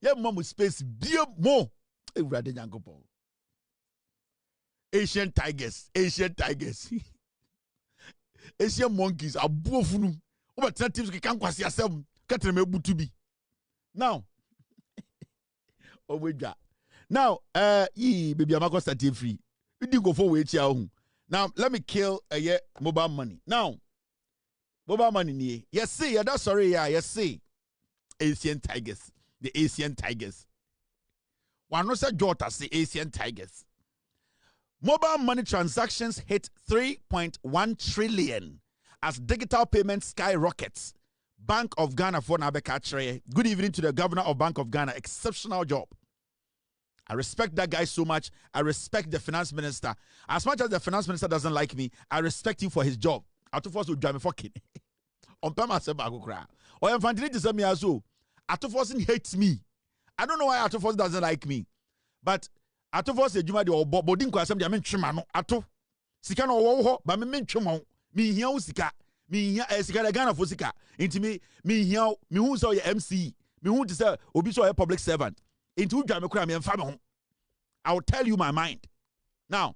Yeah, mom space be more. Asian tigers. Asian monkeys are bofunu. Over 10 teams can quasi yourself. Katreme butubi. Now, oh we got. Now, baby, I'm going to start free. We didn't go for wait here. Now, let me kill a year mobile money. Now, mobile money. Yes, see, that's sorry, yeah, yes, see. Asian tigers. The Asian tigers. One was a daughter, say Asian tigers. Mobile money transactions hit 3.1 trillion as digital payments skyrockets. Bank of Ghana for Nabekatre. Good evening to the governor of Bank of Ghana. Exceptional job. I respect that guy so much. I respect the finance minister. As much as the finance minister doesn't like me, I respect him for his job. Atufos will drive me fucking. On Pema Seba Kukra. Or I'm fantasy to say me as well. Atufos hates me. I don't know why Atufos doesn't like me. But Atufos ejuma de obodin kwa asem de me ntwema no ato. Sika no wo ho ba me ntwema. Me hia usika. Me hia sika de Ghana for sika. Inti me hia me hu so ye MC. Me hu to say obi so ye public servant. Inti udwa me kura me mfa me ho. I will tell you my mind. Now,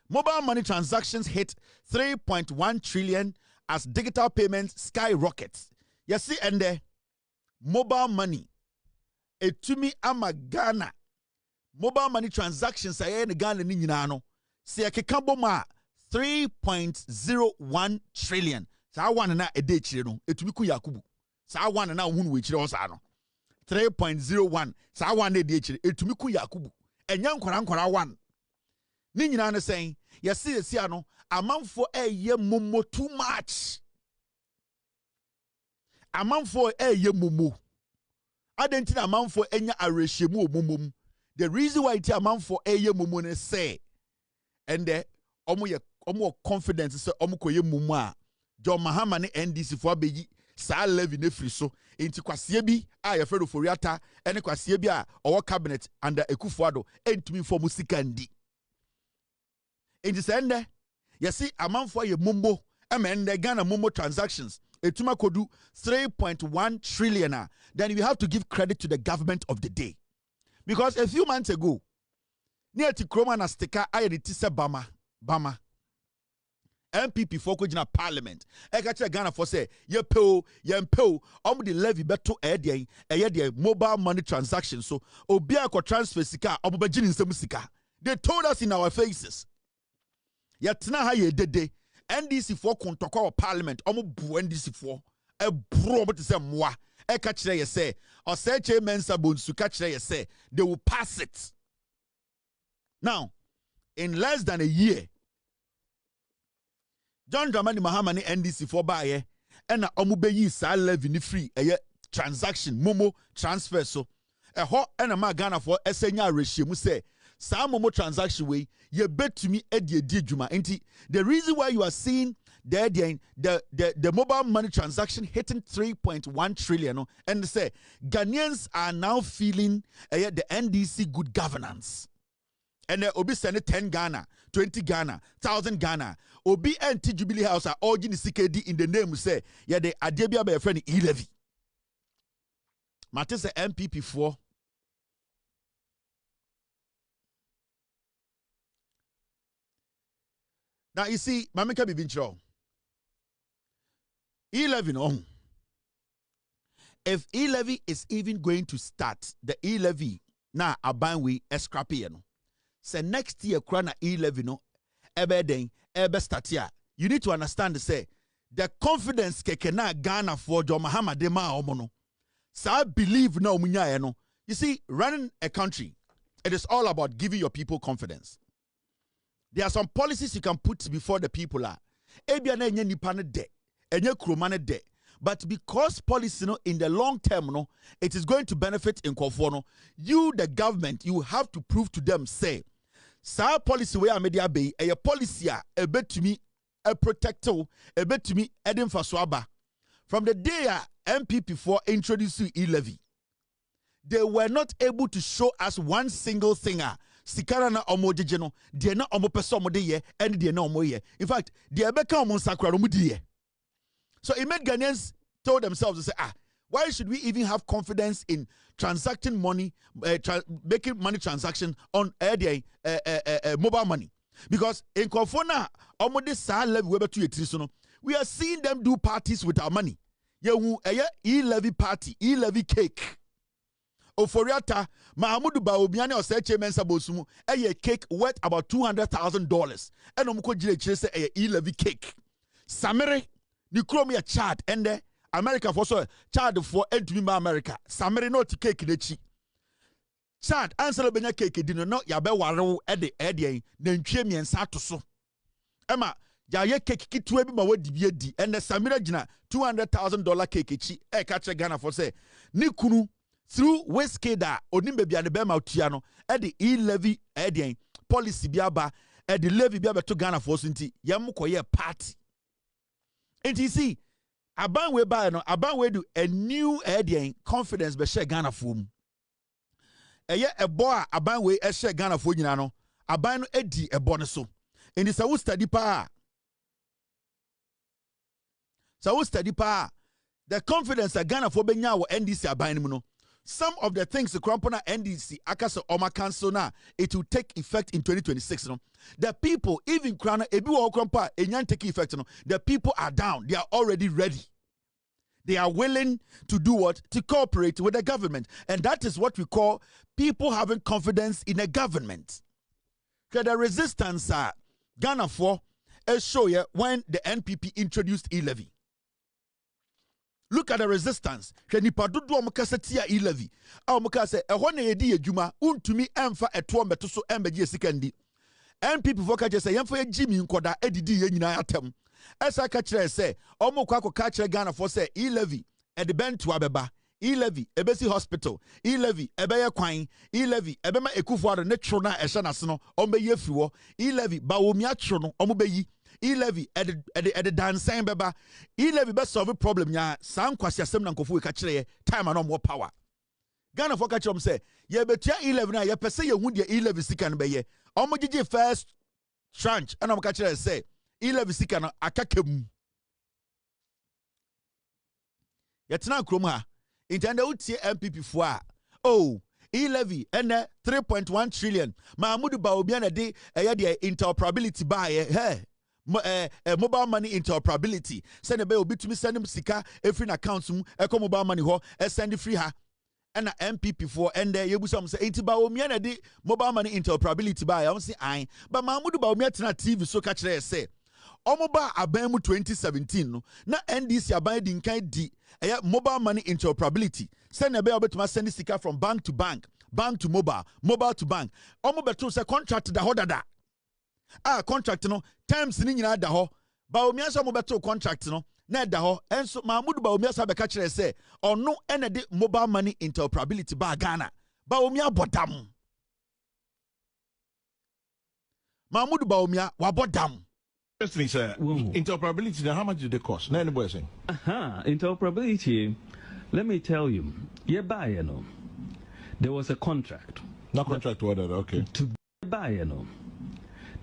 mobile money transactions hit 3.1 trillion as digital payments skyrockets. You see, and the mobile money, etumi ama Ghana. Mobile money transactions aye in Ghana ni nyina no. Se akekabo ma 3.01 trillion. Sa one na ede chire no, etumi ku Yakubu. Sa one na hunu we chire o sa no. 3.01. Sa one ede chire, etumi ku Yakubu. Enya nkora 1. Ni nyina no saying, yesi ano, amanfo eye momo too much. Amanfo eye momo. Adentina amanfo enya arehemu omomom. The reason why it amanfo eye momo ne say, and the omo confidence say omo koye momo a John Mahama ne NDC fo abeyi sa levy ne free so enti kwasie bi a ye fedo foriata ene kwasie bi a owo cabinet under Kuffour entumi for musika ndi enti sende yesi amanfo ye mombo emende Ghana momo transactions etuma kodu 3.1 trillion. Then we have to give credit to the government of the day, because a few months ago near to Kroma na stika ayedi se bama MPP for kujina parliament. Ekache Ghana for say yempeo the levy beto the mobile money transaction. So obia ko transfer sika obubajini nsemu sika. They told us in our faces. Yatna ha ye dede NDC for kontoko parliament bu NDC for e bro but say moi ekache ye say or say mensa bonsu kache ye say they will pass it. Now in less than a year John Dramani Mahama ni NDC for buy and omubeyi sa levy ni free transaction momo transfer so a hot and a magana for esenya ratio say some momo transaction way ye bet to me edi juma enti the reason why you are seeing the mobile money transaction hitting 3.1 trillion and say Ghanaians are now feeling the NDC good governance. And obi send 10 Ghana, 20 Ghana, 1,000 Ghana. Obi anti Jubilee House are all in CKD in the name say, yeah, the Adebia by a friend e-levy. Matisse MPP 4. Now you see, Mamika be vincho. E-levy no. If e-levy is even going to start, the e-levy now aban we scrappy no. Say next year krana e-levy no ebe start here. You need to understand say the confidence keke na Ghana for John Mahama de ma omo no. So I believe na omunya no. You see, running a country, it is all about giving your people confidence. There are some policies you can put before the people are. Ebia na enye nipa ne de, enye kroma ne de. But because policy in the long term, it is going to benefit in kuffour. You, the government, you have to prove to them, say, sa policy where media bay, a policy a bit to me, a protector, a bit to me, Edin Faswaba. From the day MPP4 introduced you e-levy, they were not able to show us one single thing. Sikara na omo jeje no, de na omo pese omo de ye, and de na omo ye. In fact, de ebeka omo nsakra omo di ye. So it made Ghanaians told themselves to say, why should we even have confidence in transacting money, making money transaction on mobile money? Because in Kofona, we are seeing them do parties with our money. E-levy party, e-levy cake. Oforiata, Mahamudu Bawumia or Seche Mensa Bosumu, a cake worth about $200,000. And Omko Jile say a e-levy cake. Samira, you call me a chart, and America for so child for end to be America. Samira no to cake the chi. Chad answer benya cake dino no ya be ware e de na ntwe miensa to so. Emma ya ye cake kitu bi ma wadi bi adi and Samira gina $200,000 cake chi e ka che Ghana for say ni kunu through whiskey da onim be bia de be ma otua no e de e-levy e policy bi aba e de levy bi aba to Ghana for so nti yam koye party. And you see aban we buy no aban we do a new confidence be share Ghana for mu. Eye ebo a aban we share Ghana for nyina no aban no edi ebo ne so. And this a study pa. So study pa the confidence that Ghana for benya wo NDC aban mu no. Some of the things the Krampona NDC akasa Oma cancel na it will take effect in 2026 no. The people even Krana ebi wo Krampa enyan take effect no. The people are down. They are already ready. They are willing to do what? To cooperate with the government. And that is what we call people having confidence in a government. Okay, the resistance Ghana for a show here when the NPP introduced e-levy. Look at the resistance. Can you pardon Mokasa e-levy? Our Mokasa, a 1 AD Juma, untumi emfa etuo metoso embeji sikendi. NPP for catch say, Yamfa Jimmy Nkoda, Eddie Yenina atem. As I catch say, Omo Kwako catch Ghana for say, e-levy, at the bend to Abeba, e-levy, Ebesi Hospital, e-levy, Ebeya Quine, e-levy, Ebema Ekufuara, Netrona, Eshanasno, Ombe Yefuo, e-levy, Bawumia Trono, Omobeyi. E-levy at the dancing beba. E-levy best solve a problem ya. Sam kwasi asem na nkofu kachire time and more power. Ghana for kachire say ye betia e-levy na ye pese ye hu de e-levy sika no be ye. Omo gigi first tranche and omo kachire say e-levy sika no akakam. Yetna krom ha. Intende utie MPP fo a. Oh, e-levy and 3.1 trillion. Mahamudu Bawumia na de de interoperability buy hey. Mobile money interoperability. Send a bill between send him sika every account mobile money ho send free ha and MPP for and there you some say it Bawumia de mobile money interoperability by I say I but Mahamudu Bawumia na TV so catch say omoba abemu 2017 no na NDC aban din kan di mobile money interoperability send a bill between send sika from bank to bank, bank to mobile, mobile to bank. Omo say contract da hodada. Contract no terms ni nyina da ho Bawumia so mo beto contract no na da ho enso Mahamudu Bawumia sa be ka kire say ono ene de mobile money interoperability ba Ghana Bawumia bodam Mahamudu Bawumia wa bodam. Interesting, sir. Interoperability, now how much did it cost? Now anybody saying? Interoperability, let me tell you, there was a contract. Not contract order, okay. To buy,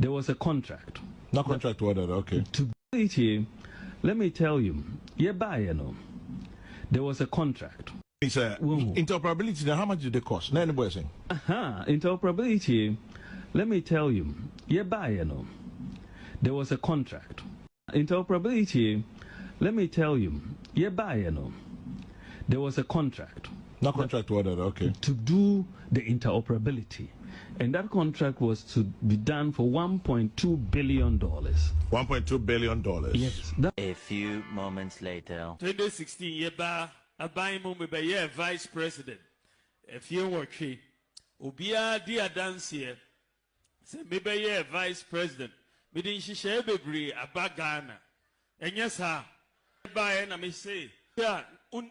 there was a contract. Not contract order, okay. To let me tell you, there was a contract. Sir, interoperability, now how much did it cost? Now anybody saying? Interoperability, let me tell you, there was a contract. Interoperability, let me tell you, there was a contract. Not contract order, okay. To do the interoperability. And that contract was to be done for $1.2 billion. $1.2 billion? Yes. A few moments later. 2016, yeba abai mo be ye vice president. If you work here, Obia di adansie. Se me be ye vice president. Me din shishe bebre abagana. Enye sa ba na me say, ya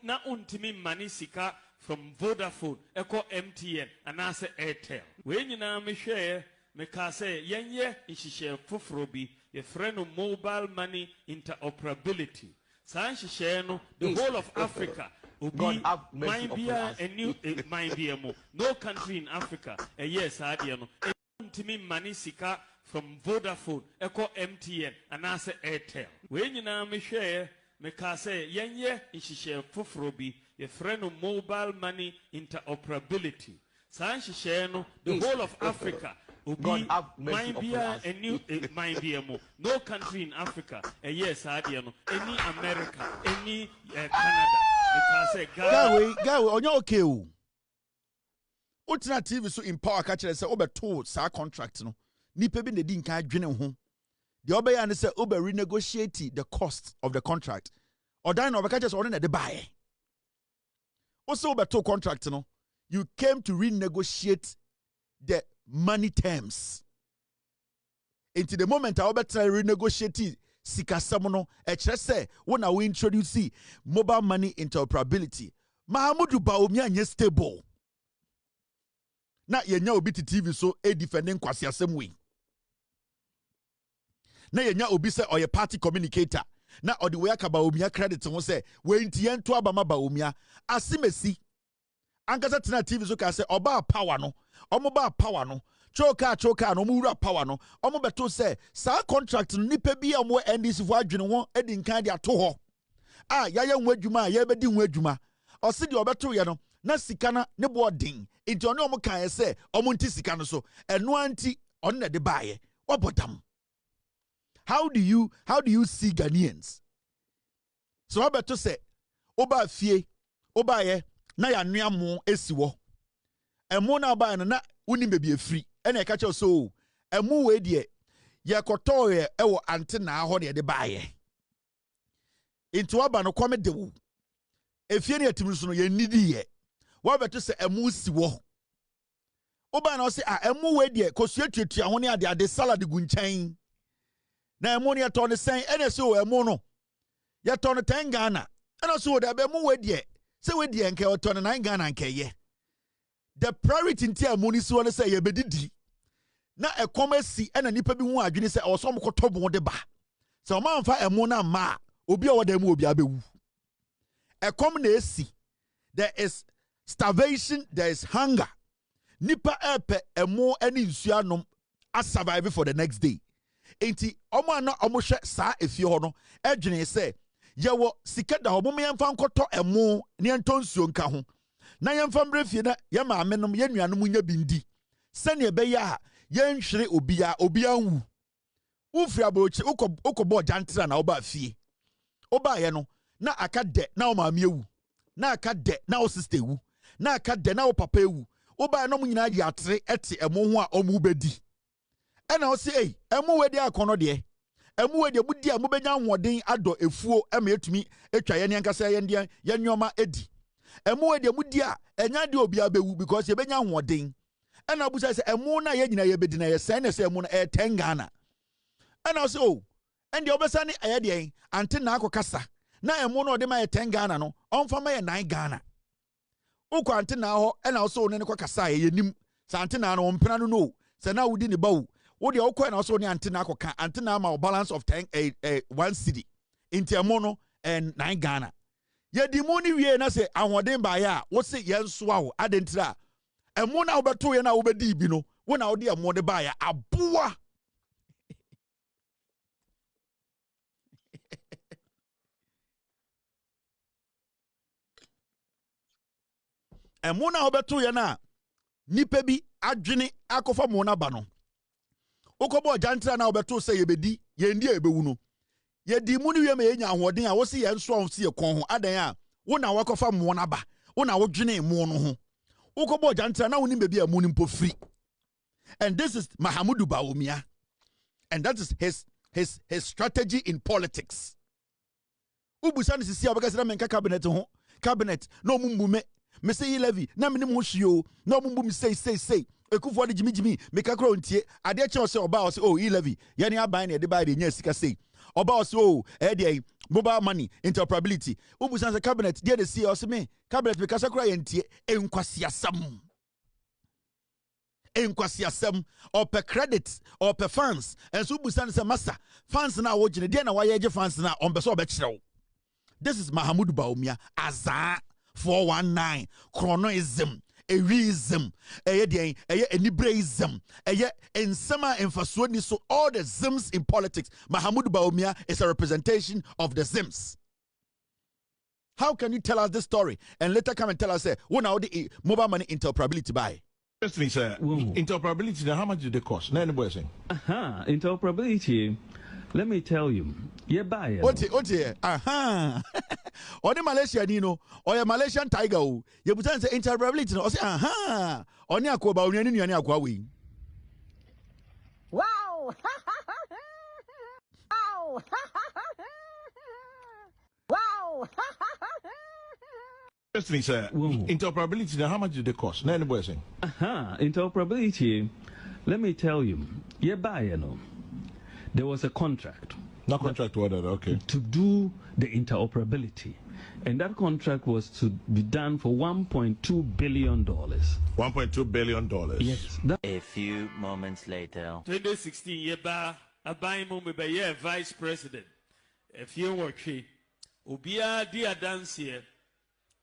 na untimi mani sika from Vodafone, Echo MTN, and I say Airtel. When you know me share, me can say, yenye ishishare fufrobi, your friend of mobile money interoperability. San share no, the whole of Africa, God have mercy upon us. A new mind be a no country in Africa. Yes, I know. To me, money sika from Vodafone, Echo MTN, and I say Airtel. When you know me share, me can say, Yenye, share Fufrobi, a friend of mobile money interoperability. Sanshi share no, the whole of Africa. God have mercy upon us. A new mind be a no country in Africa. Yes, I know. Any America, any Canada. Gawe, on your okay. Utina TV so in power catcher say obe to sa contract no. Nipa bi na di nka adwene ho. The obe ya ne say obe renegotiate the cost of the contract. Odan na obe catcher so na de buy. Also obe to contract no. You came to renegotiate the money terms. Into the moment I obe try renegotiate sikasam no e kire say wona we introduce mobile money interoperability. Mahamudu Bawumia nye stable. Na yenya obi ti TV so defending kwasi asem we. Na yenya obi se oye party communicator. Na odi we aka Bawumia credit ho se we ntie nto abama Bawumia asimesi. Ankasa tena TV so ka se oba power no. Omo ba power no. Choka no mu wura power no. Omo beto se sa contract nipa bi omo NDC fo adwene ho edi nkan de ato ho. Yaya nwa adwuma ya bedi nwa adwuma. Osi de obeto ye no. Na sika na ne boarding into ono omo kan say omo nti sika no so eno anti on na de baye wabodam. How do you see Ghanaians? So abeto say oba fie oba ye na ya nua mo esiwo emo na ba na uni bebi efri ena e ka che so emo we de ye koto ye ewo ante na ho de baye into aba no kwame de wo efie ne atim so no ye nidi ye wabeto se emu si wo oba na se emu we de kosua tuatua ho ne ade salad gu nkyɛn na emu ne to ne sen ene se o emu no ye to ne 10 Ghana ena so de emu we de se we de nke o to ne 9 Ghana nke ye the priority ntia emu ni si wo ne se ye bedidi na ekomasi ena nipa bi hu adwene se o so mo kotobo de ba se o ma mfa emu na ma obi o de emu obi abewu ekom na esi there is starvation, there is hunger. Nipa epe emo eni nsuanom a survive for the next day. Enti omo ana omo hwe saa efie ho no edwene se yewo sika da omo yemfa nkoto emo ne ento nsuo nka ho. Na yemfa mbrefie na ye maamenom ye nuanom nya bindi. Se ne be ya yenhwere obia nwu. Ufri abochi ukobo jantra na oba fie. Oba ye no na akade na o maame ewu. Na akade na o sister ewu. Na aka de na wo papa ewu oba no nyina di atre ete emo ho a omu bedi ena o se emo we di akono de emo we de budi a mo benya hoden ado efuo ema etumi etwa ye ne nkasa ye ndie ye nyoma edi emo we de mudi a enya de obi abewu because ye benya hoden ena busa se emo na ye nyina ye bedi na ye sen na se emo na 10 Ghana ena o se ende obesa ni aye de ante na akokasa na emo no de ma ye 10 Ghana no onfa ma ye 9 Ghana uko antena ho ena wo so ne kwa kasa ye nim sa antena no mpena no se na wudi ne bawo wo de uko ena wo so ne antena akoka antena ma balance of 10 1 cedi intiamo no and 9 Ghana ye di mu ni wie na se ahoden ba ya wo se ye nso awo adentira emo na wo beto ye na wo bedi bi no wo na wo de emo de ba ya aboa emu na obeto ye na nipa bi adwene akofa mo na ba no ukobo jantra na obeto se ye bedi ye ndi ebewu no ye di mu ni wie ma ye nya ahoden a wo se ye nso on se ye kon ho adan a wo na wakofa mo na ba wo na wo dwene mo no ho ukobo jantra na woni bebi amu ni mpofri and this is Mahamudu Bawumia and that is his strategy in politics ubusa ni sisi abaka se na menka cabinet no mumbume me say levy na me mo hwio na mo mbum say kuffour de jimi me kakro ntie ade che o se oba o se levy ye ne aban na de ba de nya sika say oba o se de mobile money interoperability ubusan se cabinet de see o se me cabinet me kasa kra ye ntie enkwasiasam or per credit or per funds and so ubusan se master funds na wo gine de na wa ye funds na on be so be kire. This is Mahamudu Bawumia azaa 419 chronoism ewism enibraism ensema emfasuo so all the zims in politics. Mahamudu Bawumia is a representation of the zims. How can you tell us this story and later come and tell us when now the mobile money interoperability by? Interesting, sir. Interoperability, now how much did they cost? Interoperability, let me tell you. Yeah, buy What? Or the Malaysia Nino, or a Malaysian tiger. You put on the interoperability, or say, on your Koba, win. Wow! Wow! Wow! Interesting, sir. Interoperability, now how much did they cost? Interoperability, let me tell you. Yeah, buy there was a contract. No contract order, okay. To do the interoperability. And that contract was to be done for $1.2 billion. $1.2 billion. Yes. A few moments later. 2016, yeba abayimu mebeye vice president. If you were she, Ubia dia dansier,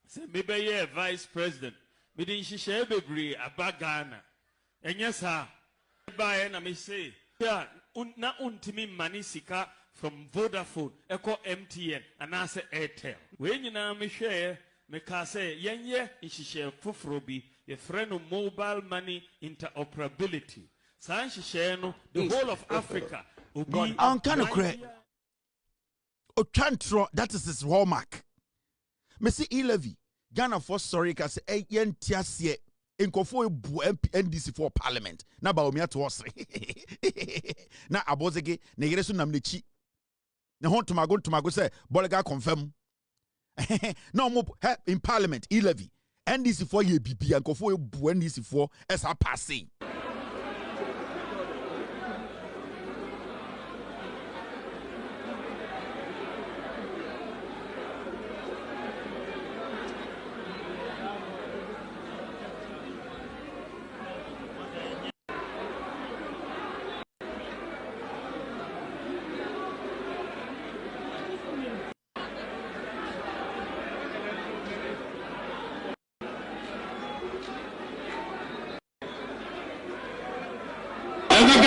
se mebeye vice president. Midin shishe bebri abagana. And yes, ha, by na me say, yeah, na untimi manisika from Vodafone, Echo MTN, and I say Airtel. When you know me share, me can say, yenye, share kuffour, your friend of mobile money interoperability. San share no, the whole of Africa will be on kind of correct. Ochantro, that is his hallmark. Messi E-Levy, Ghana for sorry, can say, yen tiasie. In kuffour NDC for parliament. Na Bawumia to us. Na abozege, negeresu namnechi. Na hon tumago say, Bolega confirm. No more in parliament, E-Levy. NDC for ye BP and kuffour NDC for SA passé.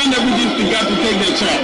Every speaker to take the chair.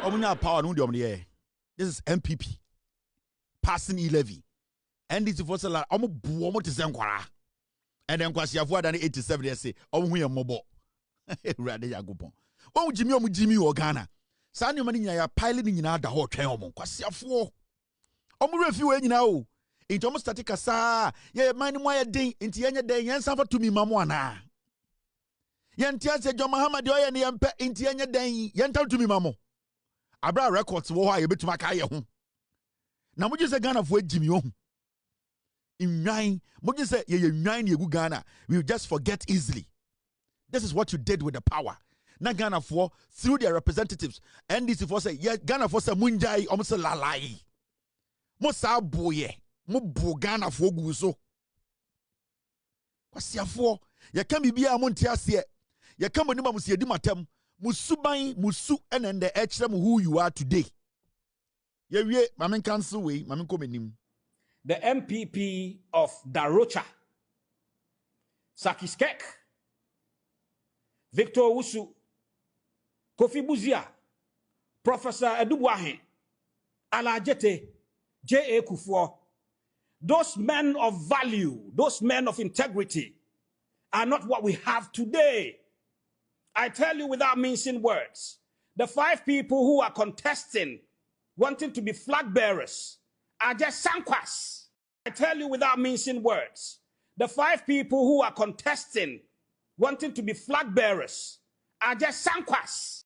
Omunya power no the this is MPP passing E-Levy. NDC for sala omo bu omo te senkwara. And then kwasiafo ada 87 years say omo hu ye mobo. Urade Yagopon. Omo Jimmy o Ghana. Sa ne mani nya ya pile ni nyina da ho twen omo kwasiafo. Omo refi we nyina o. Into almost static sa ye man mo ye din inti yenye den yen sanfa tumi mamo ana. Yen tia se John Muhammad oye ne yempe inti yenye den yen tan tumi mamo. Abra records wo ha ye betuma ka ye ho. Na mo se Ghana fo agimi ho. Inwan mo se ye nwan ye gu Ghana, we just forget easily. This is what you did with the power. Na Ghana for through their representatives. NDC for say yeah Ghana for say munjai omse lalai. Mo sa boye. Mo bo Ghana for gu so. Kwasiafo ye kan bibia mo ntia se. Ye kan mo nima mo se di matem. Musuban musu enende echre mo who you are today. Ye wie mamen cancel we mamen komenim. The MPP of Darocha, Sakiskek, Victor Wusu, Kofi Buzia, Professor Adwoa, Alajete, J.A. Kuffour, those men of value, those men of integrity are not what we have today. I tell you without mincing words, the 5 people who are contesting, wanting to be flag bearers, are just sankwas. I tell you without mincing words, the 5 people who are contesting, wanting to be flag bearers, are just sankwas.